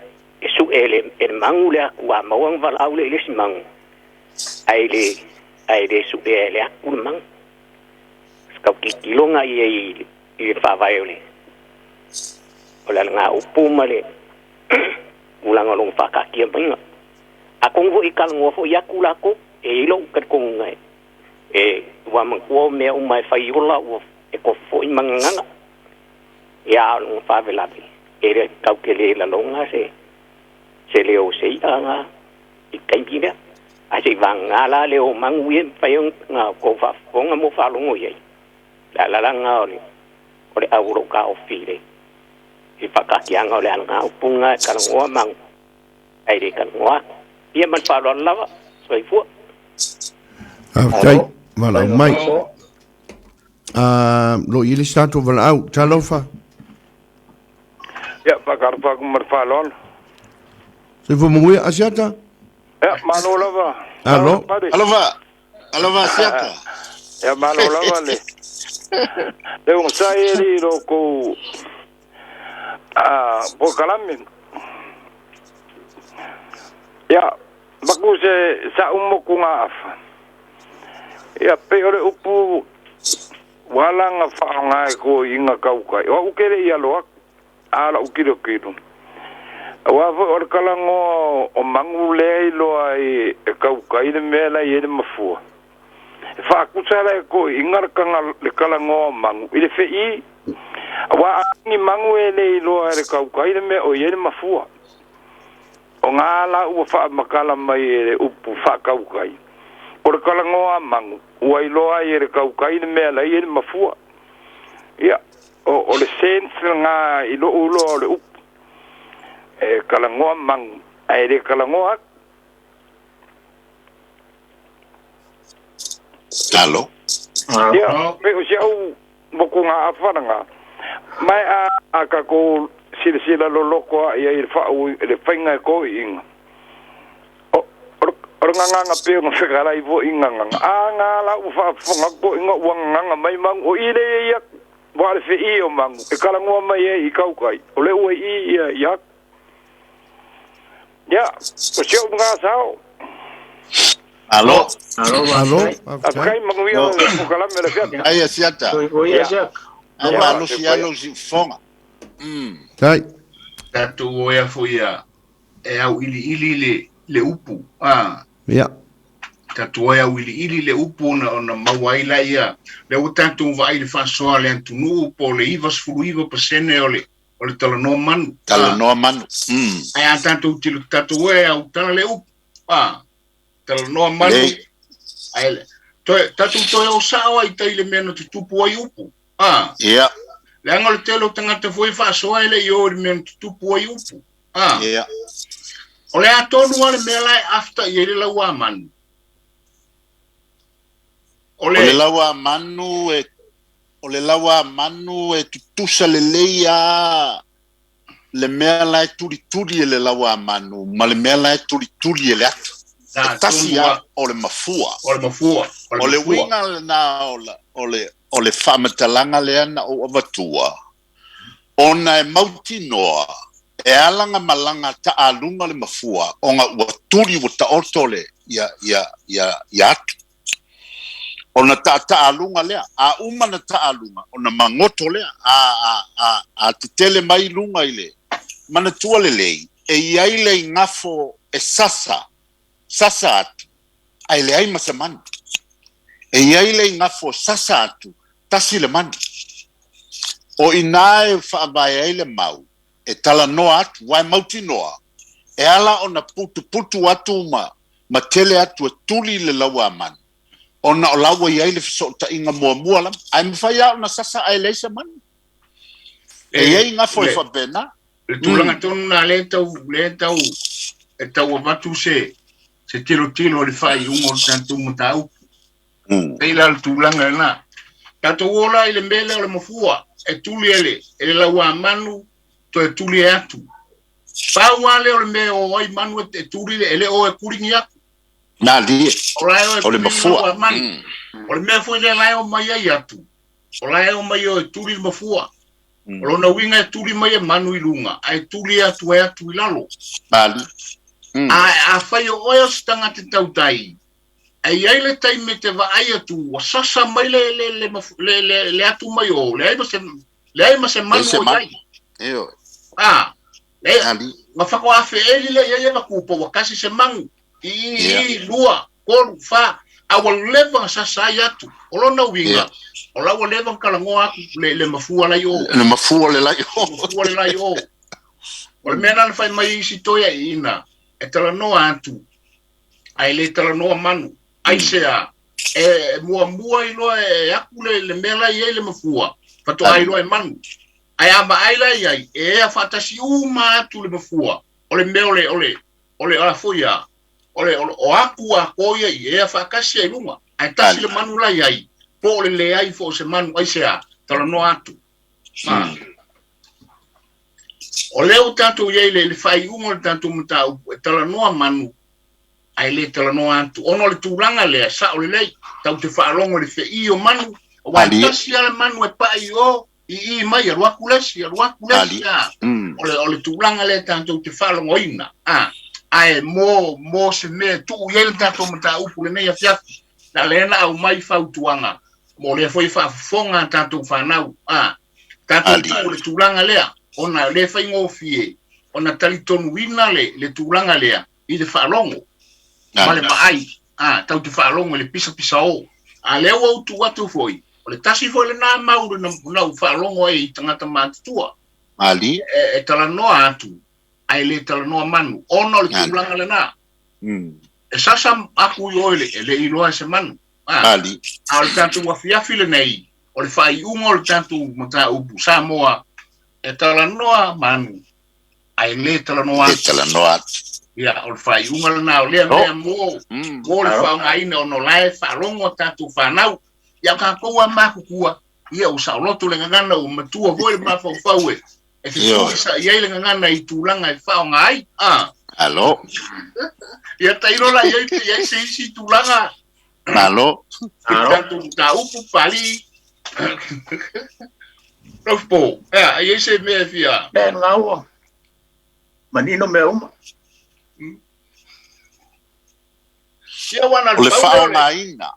su ele mangu le aku a mawang val au le si mangu ai le su ele aku mangu ska ki longa i fa vai ole ola nga upuma le ulang along fakaki pinga akong vo ikal ngofo yakula ko e ilo kat kong ngai wa mangko me umai faiola wo e ko fo imanganga ya long fa velabi ere kaukele la longa se leo sei anga ikaipira ase vangala leo mangwien fayong nga ko fa fonga mo fa longo ye la nga ole auro ka ofile i whakakianga o le anga upunga e karangoa mangu. Aire karangoa. Ia man wharoa lawa, soi fua. Tai, wala mai. Lo ili statu wala au, talofa. Ia, whakarpa kumar whalon. Se fu munguia asiata? Ia, malo lava. Alo? Alova asiata. Ia, malo lava le. Leo sai li roko po kalame. Ya, baku se sa umo kunga afa. Ia pe ore upu walanga whaanga ko inga kaukai. Wa ukere ia loa. Ala ukiro kiro. Wa ore kalango o mangu lei loa e kaukai le mela i ele mafua. Whaakusara ko inga kanga le kalango mangu. Ile fei wa ni mangu ele loa e kaukai le me o ele mafua. O ngala ua wha makala mai e upu wha kaukai. O re kalangoa mangu. Ua iloa i re kaukai ne mea lai e mafua. Ia, o le sense ngā ilo ulo o le upu. E kalangoa mangu. E re kalangoa. Talo. Ia, pe o siau moku ngā awhananga. Mai a kako sila loloko ia i whau le whainga ko i inga. O nganga peo ngā whekarai vo i nganga. A ngā la u whaafonga ko inga ua nganga mai mangu. O ile e ia wale whi i o mangu. E kalangoa mai e i kaukai. O le ua i ia i hak. Ia, o siau ngā sao. Alo. A kai mangu ia o kalame le fiata. Ai a siata. O ia siata. Alo si alo si fonga. Tai. Tatu o ea foia e au ili le upu. Ia. Tatu o au ili le upu na mawaila ia. Le o tatu vai le fasoa le antunu po le ivas fulu iva pasene o le talanoa manu. Talanoa manu. Ai a tatu tilu tatu o ea au tala le upu. Talanoa manu. Ai le. Tatu toi o sao ai tai le meno te tupu ai upu. Ia. Le anga le telo tangata foi whaasoa ele i ori mea tupu ai upu. Ia. O le atonu ale mea lai after i ele lau a manu. O le lawa manu e tutusa le leia le mea lai turi e le lawa manu. Ma le mea lai turi e le atu. E tasi a o le mafua. O le winga na o le whamatalanga lea na o avatua. Ona e mautinoa, e alanga malanga ta alunga le mafua, o ngā ua turi o ta otole ia atu. Ona ta alunga lea, a umana ta alunga, ona mangoto lea, a te tele mai lunga ile, mana tua le lei, e iai le ngafo e sasa atu, ai le ai masamani. E iai le ngafo sasa atu, tasi le mani. O ina e whaabaya e le mau, e tala noa atu, wai mauti noa, e ala o na putu atu ma tele atu e tuli le laua mani. O na o laua iai le fisota inga mua lam, ai mwhai au na sasa ai leisa mani. E iai ngafo e whabena. Le tulanga tonu na le tau, e tau avatu se tilo le whai ungo tantu matau. Eila le tulanga na. Tato ola ile mbele o le mafua, e tuli ele laua manu, to e tuli e atu. Pāwale o le me o oi manu e tuli ele o e kuringi aku. Nā li, o le mafua. O le mea foi le lai o mai ai atu. O lai o mai o e tuli le mafua. O lona winga e tuli mai e manu i lunga, a e tuli atu i lalo. Nā li. A whai o oia stanga te tautai. Ai le tai me te vai atu wa sasa mai le atu mai o le ai ma se manu o ai eo ma fa ko afe ele le ia va ku po wa kasi se mangu i lua ko fa a wa leva sasa atu o lo na winga o la wa leva kala ngoa le mafua la yo le mafua le la yo o le mena fa mai si toia ina e tala no atu ai le tala no manu ai sea mua ilo e akule le mela i le mafua fato ai lo e manu ai amba ai la ai e a fatasi uma tu le mafua ole mele ole ala foia ole o aku a koia i e a fakasi ai lunga ai tasi le manu la ai po le ai fo se manu ai sea tala no atu ole o tanto i le fai ungo tanto muta tala no manu ai le tala no atu ono le tulanga le sa o le lei tau te whaalongo le fei o manu o wantasi ala manu e pai o i mai alu akulesi o le tulanga le tanto te whaalongo ina ai mo se me tu yel tanto mata upu le nei afiaku na lena au mai fautuanga mo le foi fonga tanto fanau tanto le tulanga lea ona le fai ngofie ona talitonu wina le tulanga lea i le falongo male mai tau te falongo le pisa o le o tu watu foi o le tasi foi le na mauru na falongo e tangata matua ali e tala noa atu ai le tala noa manu ona le tulanga le na e sasa aku yo le iloa se manu ali al tanto wa fiafile nei o le fai le tanto mata upu Samoa e tala noa manu ai le tala noa ya o le fai le na o le mo le fa ngai no lai fa longo tanto fanau ya ka ko maku kua ia o sa loto le ngana o matua voi ma fa faue e se sa ia le ngana i tulanga i fa ngai alo ya tairo la ia se si tulanga alo tanto ta upu pali Lofipo ia se me fia ben ngau manino me uma ia wana le fa ngaina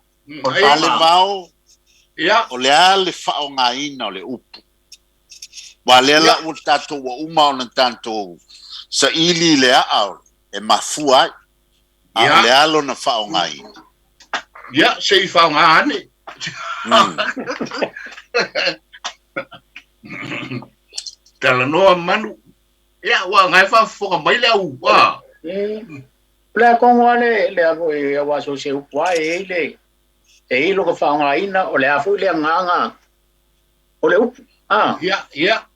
ale vao ia o le ale fa ngaina o le upu walela o tato wa uma o tanto sa ili le a e mafua a le alo na fa ngaina ia se fa ngane tala noa manu ia wa ngai fa foka mai le au Pla kongo le ako e wa so se upwa le e lo ko fa ngaina o le afu le nganga o le up ia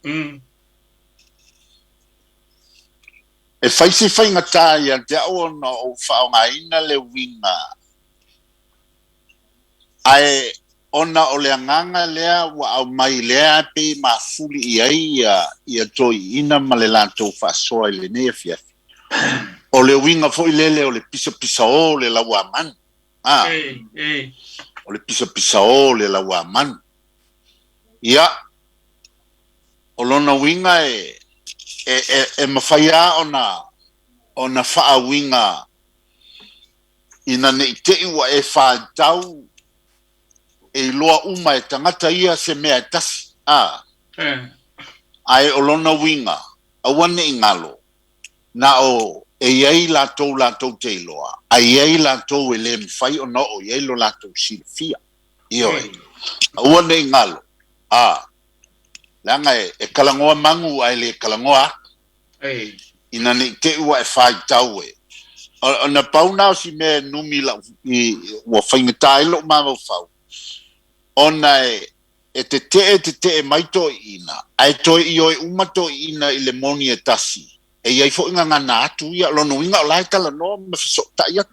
e faisi fainga taia te o no o fa ngaina le winga ai ona o le nganga lea wa au mai lea pe mafuli ia toi ina malelato fa so le nefia o le winga foi lele o le pisa o le lawa man o le pisa o le lawa man ia o lona winga e mafaya ona fa winga ina ne te wa e fa tau e loa uma e tangata ia se mea tasi ai o lona winga awane ingalo na o e iei latou te iloa a iei latou e le mwhai o no o iei lo latou silfia io awane ingalo langa e kalangoa mangu ai le kalangoa ina ni te ua e whai tau o na paunao si me numi la i ua whaingatai lo mawau whau ona te te maito ina ai toi ioi umato ina i le moni e tasi e iai fo inga ngana atu ia lono inga o lai tala no ma fiso ta ia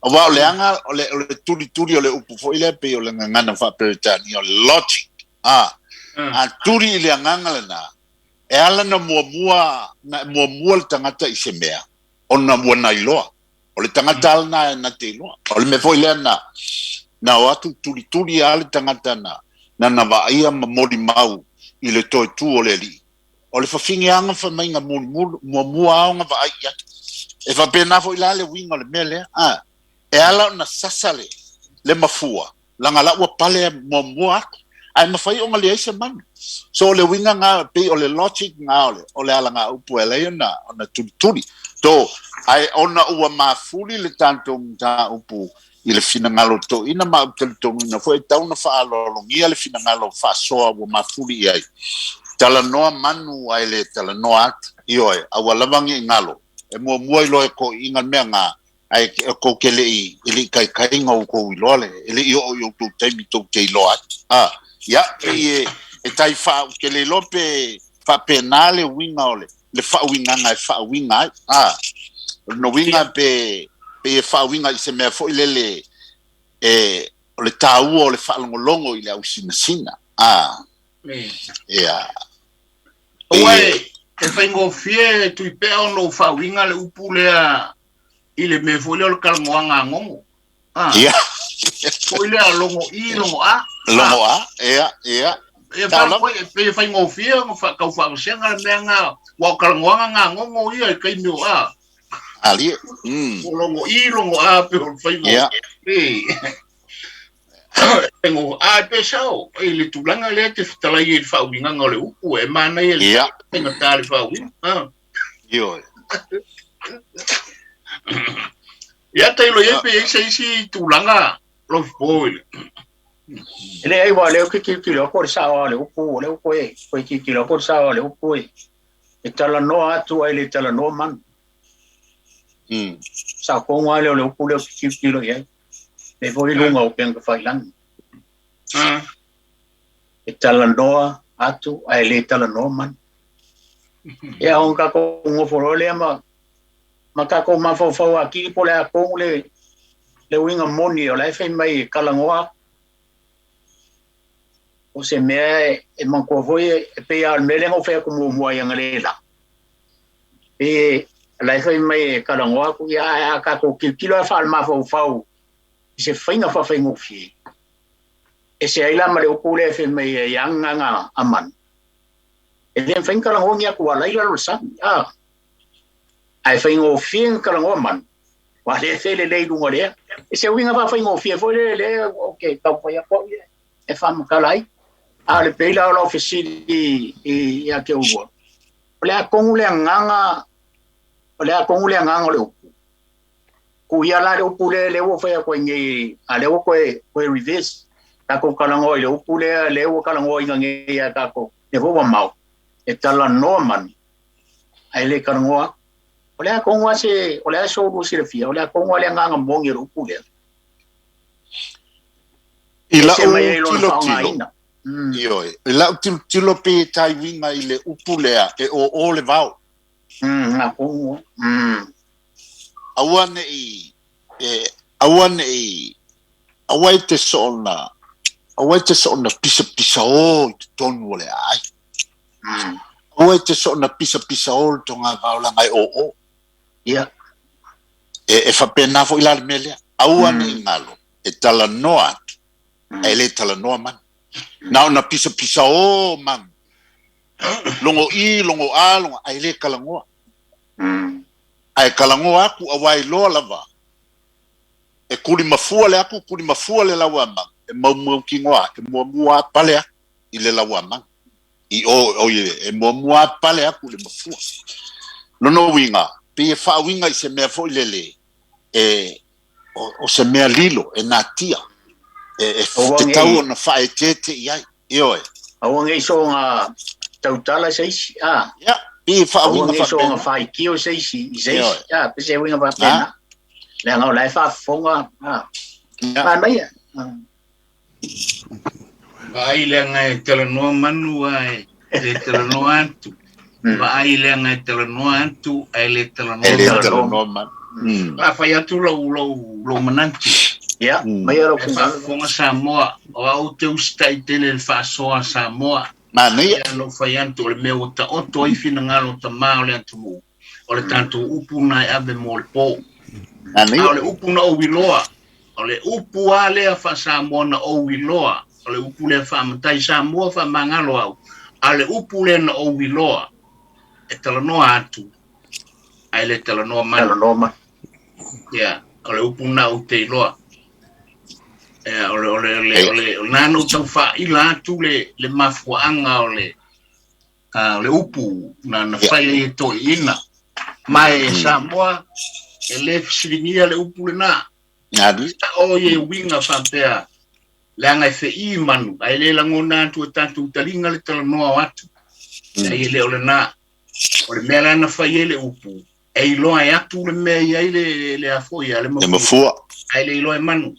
o wa o le anga o le turi o le upu fo ile pe o le ngana fa peretani o logic a turi ile nganga lana e ala na mua le tangata i se mea ona mua na iloa o le tangata na te iloa o le me fo ile na watu turi ale tangata na vaia mori mau i le toi tu o le li o le fafingi anga fa mainga mua aonga vai e fa pena fo ila le winga le mele e ala na sasale le mafua langa la ua pale mua ai mafai o ngali aise man so le winga nga pe o le logic nga o le ala nga upu ele na ona turi to ai ona ua mafuli le tanto mta upu i le fina ngalo to ina ma to na foi tau na fa lo ngia le fina ngalo fa so ua mafuli ai tala noa manu ai le tala noa io a wala vangi ngalo e mua ilo e ko inga mea nga ai ko kele ili kai ngau ko ilole ili io tu taimi to ke ilo ya e tai fa kele lope fa penale winga ole le fa winga ngai fa winga no winga pe fa winga se me fo ile le tau o le fa longo ile au sina ya Oe, e whaingo fie Tuipe'a no whawinga le upulea i le me fo le kalmoanga ngongo. Ia. Fo le longo a. Longo a, ia. E whaingo fie kau whausenga le mea wa kalmoanga ngongo ia kai mio a. Ali. Longo a pe o whaingo. Tengo pesao ele tulanga le te tala i fa winga ngole upu e mana ele tengo tali fa win yo ya te lo yepe si tulanga Lofipo ele ai wa le ki lo por sa le upu e ki lo por sa le upu e tala no atu ele tala no man sa ko wa le upu le ki lo ye e voi lunga o penga fai lang e tala noa atu ai le tala no man e on ka ko ngo forole ma ka ko ma fo aki po le ko le winga moni o le fai mai kalangoa o se me e man ko voi e pe al mele ngo fe ko mo yang le la e la fai mai kalangoa ku ya ka ko kilo fa ma fo se fainga fa fainga fi e se ai la ma le upule fe me yang nga aman e den fainga kalangoa ya ku la ila lo sa ai fainga fi kalangoa man wa le fe le dunga le e se winga fa fainga fi fo le okay ta po ya po e fa ma kalai ale Peilua Vaofilifili ya ke uwa ole a kongu le nganga le ku ya la le upule le wo fa ko ngi ale wo ko reverse ta ko kalango le upule le wo kalango ngi ya ta ko le wo mau e tala norman ai le kalango ole a kongu se ole a so lu se fia ole a kongu le nganga mongi le upule ila tilo yo ila tilo pe tai winga ile upulea e o le vau na kongu awai te sona pisa o tonu le ai awai te sona pisa o tonga vaula ngai o ia e fa pena fo ila mele awane ngalo e tala noa ele tala noa man na pisa o man longo ai le kalangoa ai kalangoa aku awai loa lava e kuri mafua le lawa mang e mau kingoa e mua pale i le lawa mang i o e mua pale aku le mafua no winga pe fa winga i se mea fo lele e o se mea lilo e natia e te tau na fa e tete iai io e awang e so nga tautala seisi ya pe fa winga fa so nga fa kio seisi ya pe se winga ba pena le nga lai fa fonga mai ai le nga tele no manu ai le tele no antu ai le nga tele no antu ai le tele no man fa ya tu lo mananti ya mai ro fonga Samoa o au te ustai tele le Faasamoa Samoa mani no fa yantu le me o to i fina ngalo ta ma le antu o le tanto upu na ave mo le po ole upu na o wiloa ole upu ale fa Samoa na o wiloa ole upu le fa matai Samoa fa mangalo au ale upu le na o wiloa e tala no atu ai le tala no man ya ole upu na o te loa ole nanu tau fa ila atu le mafuanga ole upu na fai e to ina mai Samoa ele fisiringia le upu le na ngadi o ye winga fa pea le anga fe I manu ai le langona tu tantu talinga le tala noa watu ai le ole na ole mela na fai le upu ai lo ai atu le me ai le afoia le mafua ai le lo manu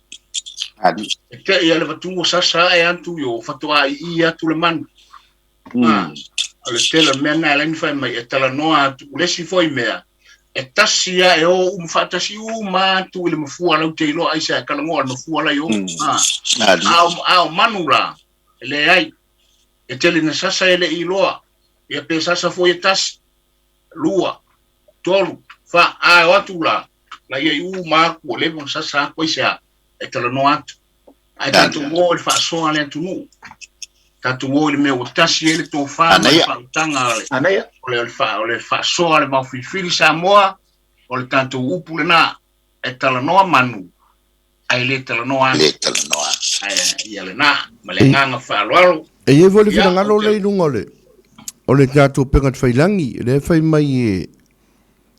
ngadi ke ia le vatu sasa e antu yo fatua I atu le manu ale tele mena le ni fai mai e tala noa tu le si foi mea e tasia e o umfatasi uma tu le mafua lau te ilo ai sa kala ngoa mafua la yo au manula le ai e tele na sasa ele iloa e pe sasa foi tas lua tolu fa a watu la ye uma ko le bon sasa ko isa e tala noa ai tanto mo le fa so ale tunu tanto mo le me o tasi ele to fa tanga ole fa so ale Vaofilifili Samoa ole tanto upu le na e tala noa manu ai le tala noa ia le na malenganga faloalo e vole fina ngalo le lungole ole tatu pengat failangi le fai mai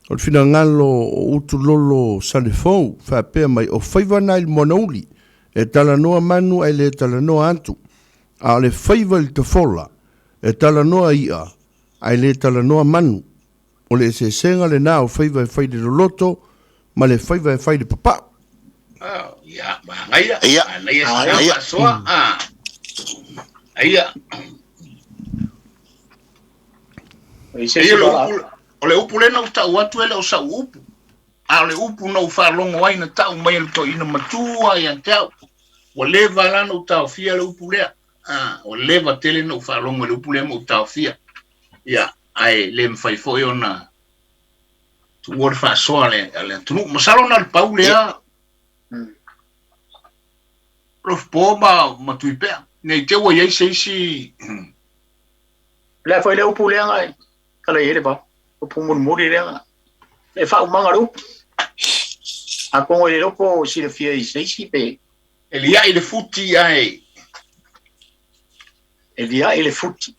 o fina ngalo utu lolo salefou fa pe mai o faiva nai monauli e tala noa manu ai le tala noa antu a le faiva il te fola e tala noa ia ai le tala noa manu o le se senga le na o faiva e fai de loto ma le faiva e fai de papa ya ia soa ia o le upu lena uta watu ele o sa upu a le upu no fa longo ai na tau mai le to ina matua ya tau o leva lana uta fia le upu lea o leva tele no fa longo le upu le mo uta fia ya ai le mfai foi ona tu wor fa soa le tu masalo na paulea Lofipo ma Tuipe'a nei te wa ye si le foi le upu le ngai kala ele ba upu mun muri le e fa manga lu a kongo le lopo si le fia i si pe elia ile futi ai elia ile futi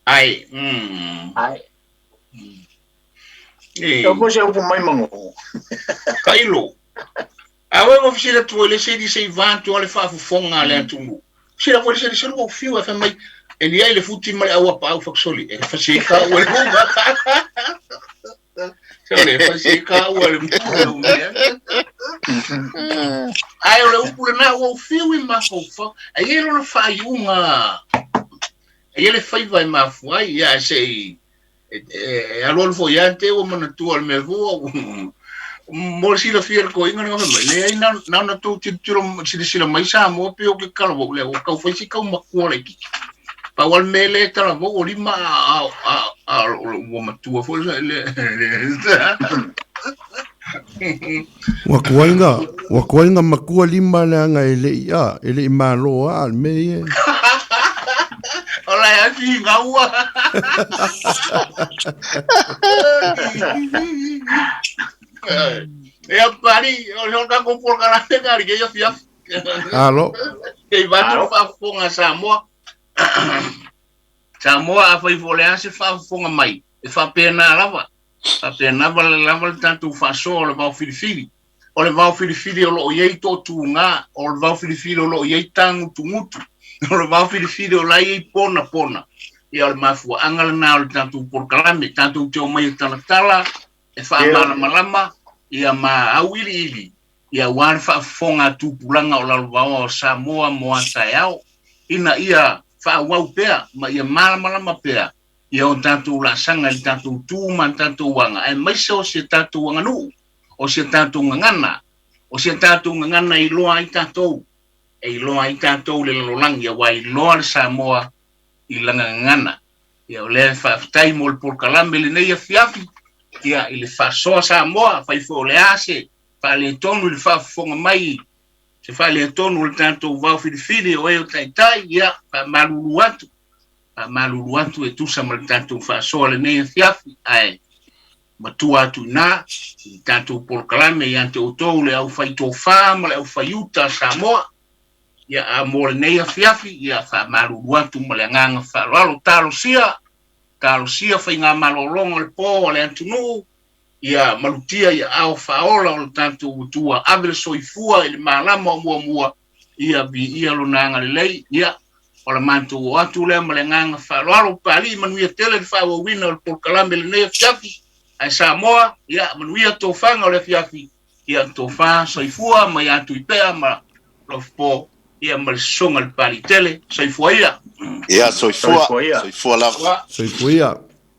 ai eu vou já upu mai mango kailo awe mo fisi tu le se di se vanto le fa fonga le tungu si la vuole se lo fio fa mai elia ile futi mai awa pa fa soli e fa se ka o le se fa se ka o le ai o le upu na o fio i ma fa ai lo fa yunga ai le fa vai ma fu ai ya se alo fo yante o mo tu al me vo mo si lo fier ko inga no le na tu tiro si la mai Samoa pe o ke kala vo le o ka foi si ka ma ko le ki pa wal mele tala vo o lima a o ma tu fo le wa kuinga makua lima le anga ele malo al me ola ya fi ngaua e pari o ka ko por cara te cari que yo fia alo que va to fa fonga Samoa foi voler se fa fonga mai e fa pena lava tanto fa so le Vaofilifili o le Vaofilifili o lo ye to tunga o le Vaofilifili o lo ye tangu tumutu o le Vaofilifili o lai pona e o mafu angala na o tanto por kalame tanto te o mai tala e fa malama ia ma awili ia wan fa fonga tu pulanga o la Samoa mo asaiao ina ia fa wau pea ma ia malama pea ia o tanto la sanga i tanto tu man tanto wanga ai mai so se tanto wanga nu o se tanto ngana i loa i tanto le lolangi wa i loa Samoa i langa ngana ia o le fa tai mol por kalambe le nei fiafi ia ile fa so Samoa fa fo le ase fa le tonu le fa fonga mai se fa le tonu le tanto Vaofilifili o e tai ia fa malulu atu e tu sa mal tanto fa so le nei fiafi ai matua tu na tanto por kalame ia te oto le au fa to fa ma le au fa yuta Samoa ia a mo le nei fiafi ia fa malulu atu ma le nganga fa lo talo sia fa inga malolongo le po le antunu ia malutia ia au faola o tanto utua avele soifua ile malama mua ia lo nanga le lei ia o la mantu atu le malenganga faalo pali manuia tele fa o wina o por kalambe le nei fiafi ai Samoa ia manuia to fanga o le fiafi ia to fa soifua ma ia Tuipe'a ma Lofipo ia mal songa le pali tele soifua ia soifua la soifua